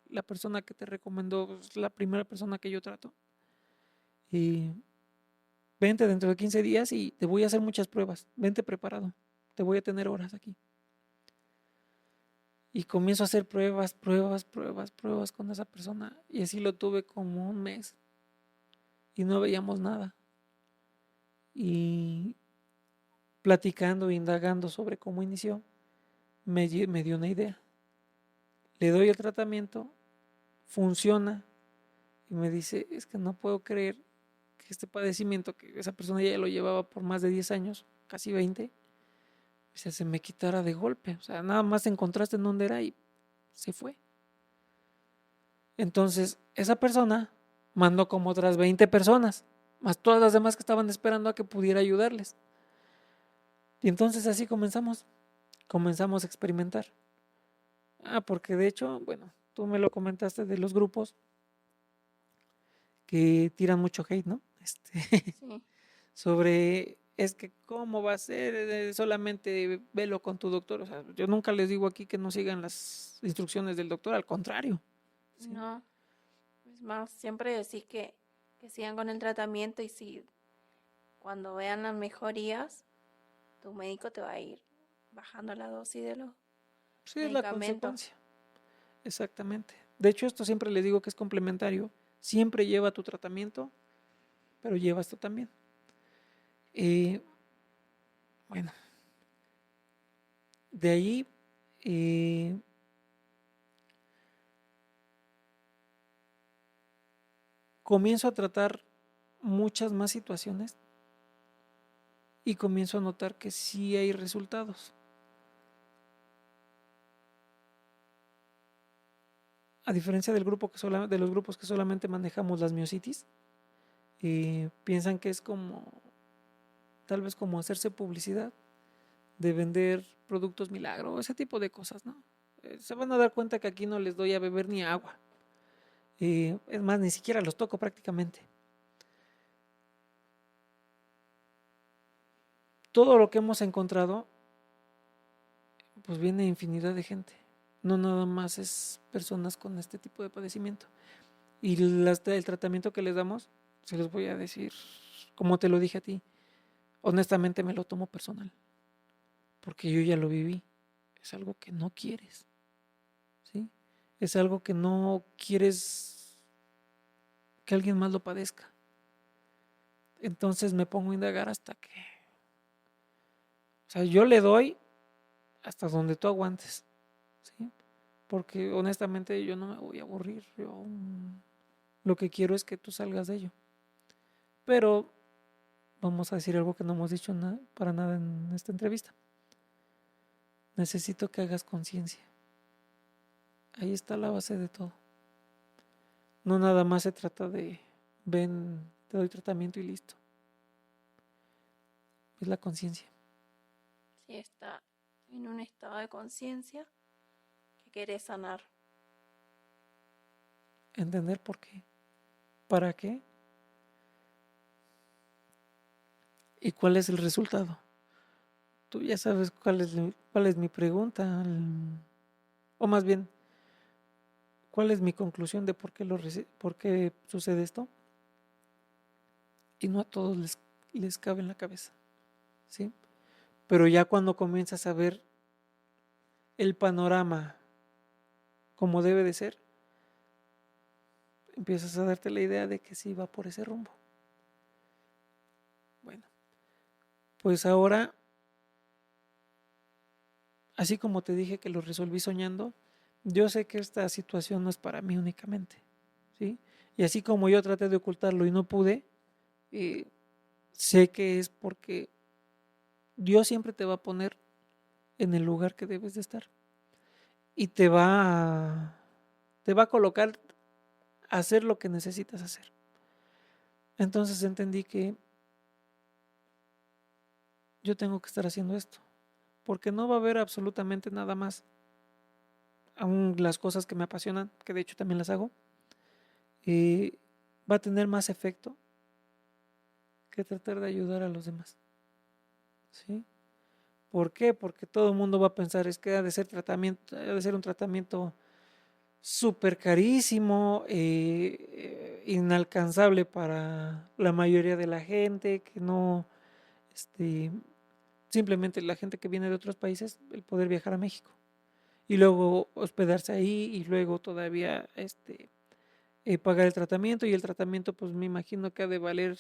La persona que te recomendó es la primera persona que yo trato. Y vente dentro de 15 días y te voy a hacer muchas pruebas. Vente preparado. Te voy a tener horas aquí. Y comienzo a hacer pruebas con esa persona. Y así lo tuve como un mes. Y no veíamos nada. Y platicando, indagando sobre cómo inició, me dio una idea. Le doy el tratamiento, funciona. Y me dice, es que no puedo creer que este padecimiento, que esa persona ya lo llevaba por más de 10 años, casi 20, se me quitara de golpe. O sea, nada más encontraste en dónde era y se fue. Entonces, esa persona mandó como otras 20 personas, más todas las demás que estaban esperando a que pudiera ayudarles. Y entonces así comenzamos a experimentar. Porque de hecho, bueno, tú me lo comentaste de los grupos que tiran mucho hate, ¿no? Sí. Sobre, es que cómo va a ser, solamente velo con tu doctor. O sea, yo nunca les digo aquí que no sigan las instrucciones del doctor, al contrario. ¿Sí? No, es más, siempre decís que sigan con el tratamiento y si cuando vean las mejorías, tu médico te va a ir bajando la dosis de los Sí, es la medicamentos. consecuencia. Exactamente. De hecho, esto siempre les digo que es complementario. Siempre lleva tu tratamiento, pero lleva esto también. Bueno, de ahí comienzo a tratar muchas más situaciones y comienzo a notar que sí hay resultados. A diferencia del grupo de los grupos que solamente manejamos las miositis, piensan que es como, tal vez como hacerse publicidad de vender productos milagro, ese tipo de cosas, ¿no? Se van a dar cuenta que aquí no les doy a beber ni agua. Es más, ni siquiera los toco prácticamente. Todo lo que hemos encontrado, pues viene infinidad de gente. No nada más es personas con este tipo de padecimiento. Y el tratamiento que les damos, se los voy a decir, como te lo dije a ti, honestamente me lo tomo personal, porque yo ya lo viví. Es algo que no quieres, ¿sí? Es algo que no quieres que alguien más lo padezca. Entonces me pongo a indagar hasta que, o sea, yo le doy hasta donde tú aguantes, ¿sí? Porque honestamente yo no me voy a aburrir. Yo lo que quiero es que tú salgas de ello. Pero vamos a decir algo que no hemos dicho para nada en esta entrevista. Necesito que hagas conciencia. Ahí está la base de todo. No nada más se trata de, ven, te doy tratamiento y listo. Es la conciencia. Si está en un estado de conciencia que querés sanar. Entender por qué. ¿Para qué? ¿Y cuál es el resultado? Tú ya sabes cuál es mi pregunta. O más bien, ¿cuál es mi conclusión de por qué sucede esto? Y no a todos les cabe en la cabeza, ¿sí? Pero ya cuando comienzas a ver el panorama como debe de ser, empiezas a darte la idea de que sí va por ese rumbo. Bueno, pues ahora, así como te dije que lo resolví soñando, yo sé que esta situación no es para mí únicamente, ¿sí? Y así como yo traté de ocultarlo y no pude, sé que es porque Dios siempre te va a poner en el lugar que debes de estar y te va a colocar a hacer lo que necesitas hacer. Entonces entendí que yo tengo que estar haciendo esto, porque no va a haber absolutamente nada más. Aún las cosas que me apasionan, que de hecho también las hago, va a tener más efecto que tratar de ayudar a los demás, ¿sí? ¿Por qué? Porque todo el mundo va a pensar es que ha de ser un tratamiento súper carísimo, inalcanzable para la mayoría de la gente, que no, simplemente la gente que viene de otros países, el poder viajar a México y luego hospedarse ahí y luego todavía pagar el tratamiento, y el tratamiento pues me imagino que ha de valer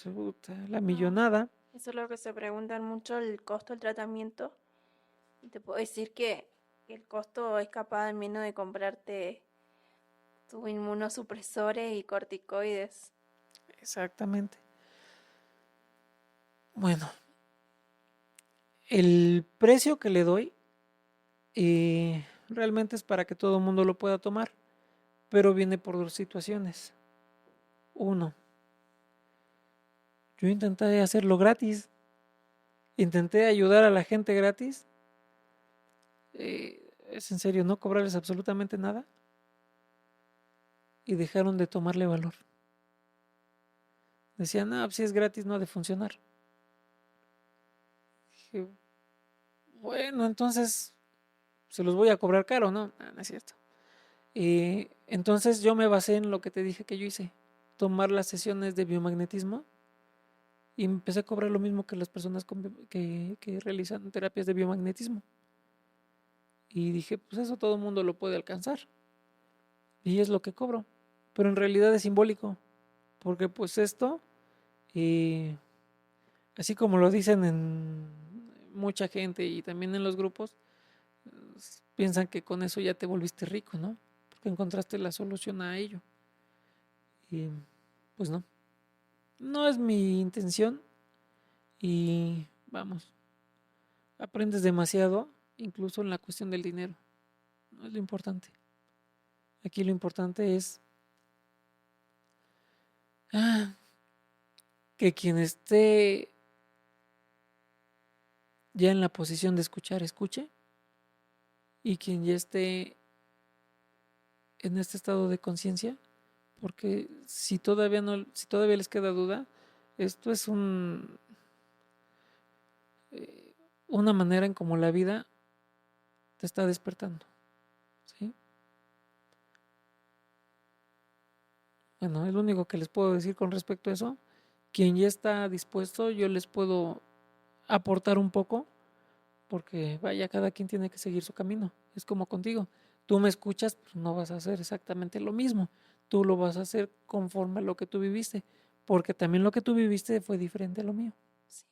la millonada. Eso es lo que se preguntan mucho, el costo del tratamiento. Y te puedo decir que el costo es capaz al menos de comprarte tus inmunosupresores y corticoides. Exactamente. Bueno, el precio que le doy realmente es para que todo el mundo lo pueda tomar, pero viene por dos situaciones. Uno, yo intenté hacerlo gratis, intenté ayudar a la gente gratis, es en serio, no cobrarles absolutamente nada, y dejaron de tomarle valor. Decían, no, si es gratis no ha de funcionar. Dije, bueno, entonces se los voy a cobrar caro, ¿no? No es cierto. Entonces yo me basé en lo que te dije que yo hice, tomar las sesiones de biomagnetismo y empecé a cobrar lo mismo que las personas que realizan terapias de biomagnetismo. Y dije, pues eso todo el mundo lo puede alcanzar. Y es lo que cobro. Pero en realidad es simbólico. Porque pues esto, así como lo dicen en mucha gente y también en los grupos, piensan que con eso ya te volviste rico, ¿no? Porque encontraste la solución a ello. Y pues no. No es mi intención. Y vamos, aprendes demasiado, incluso en la cuestión del dinero. No es lo importante. Aquí lo importante es que quien esté ya en la posición de escuchar, escuche. Y quien ya esté en este estado de conciencia, porque si todavía no, si todavía les queda duda, esto es una manera en cómo la vida te está despertando, ¿sí? Bueno, es lo único que les puedo decir con respecto a eso. Quien ya está dispuesto, yo les puedo aportar un poco, porque vaya, cada quien tiene que seguir su camino. Es como contigo. Tú me escuchas, pero no vas a hacer exactamente lo mismo. Tú lo vas a hacer conforme a lo que tú viviste, porque también lo que tú viviste fue diferente a lo mío. Sí.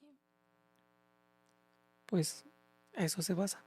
Pues a eso se basa.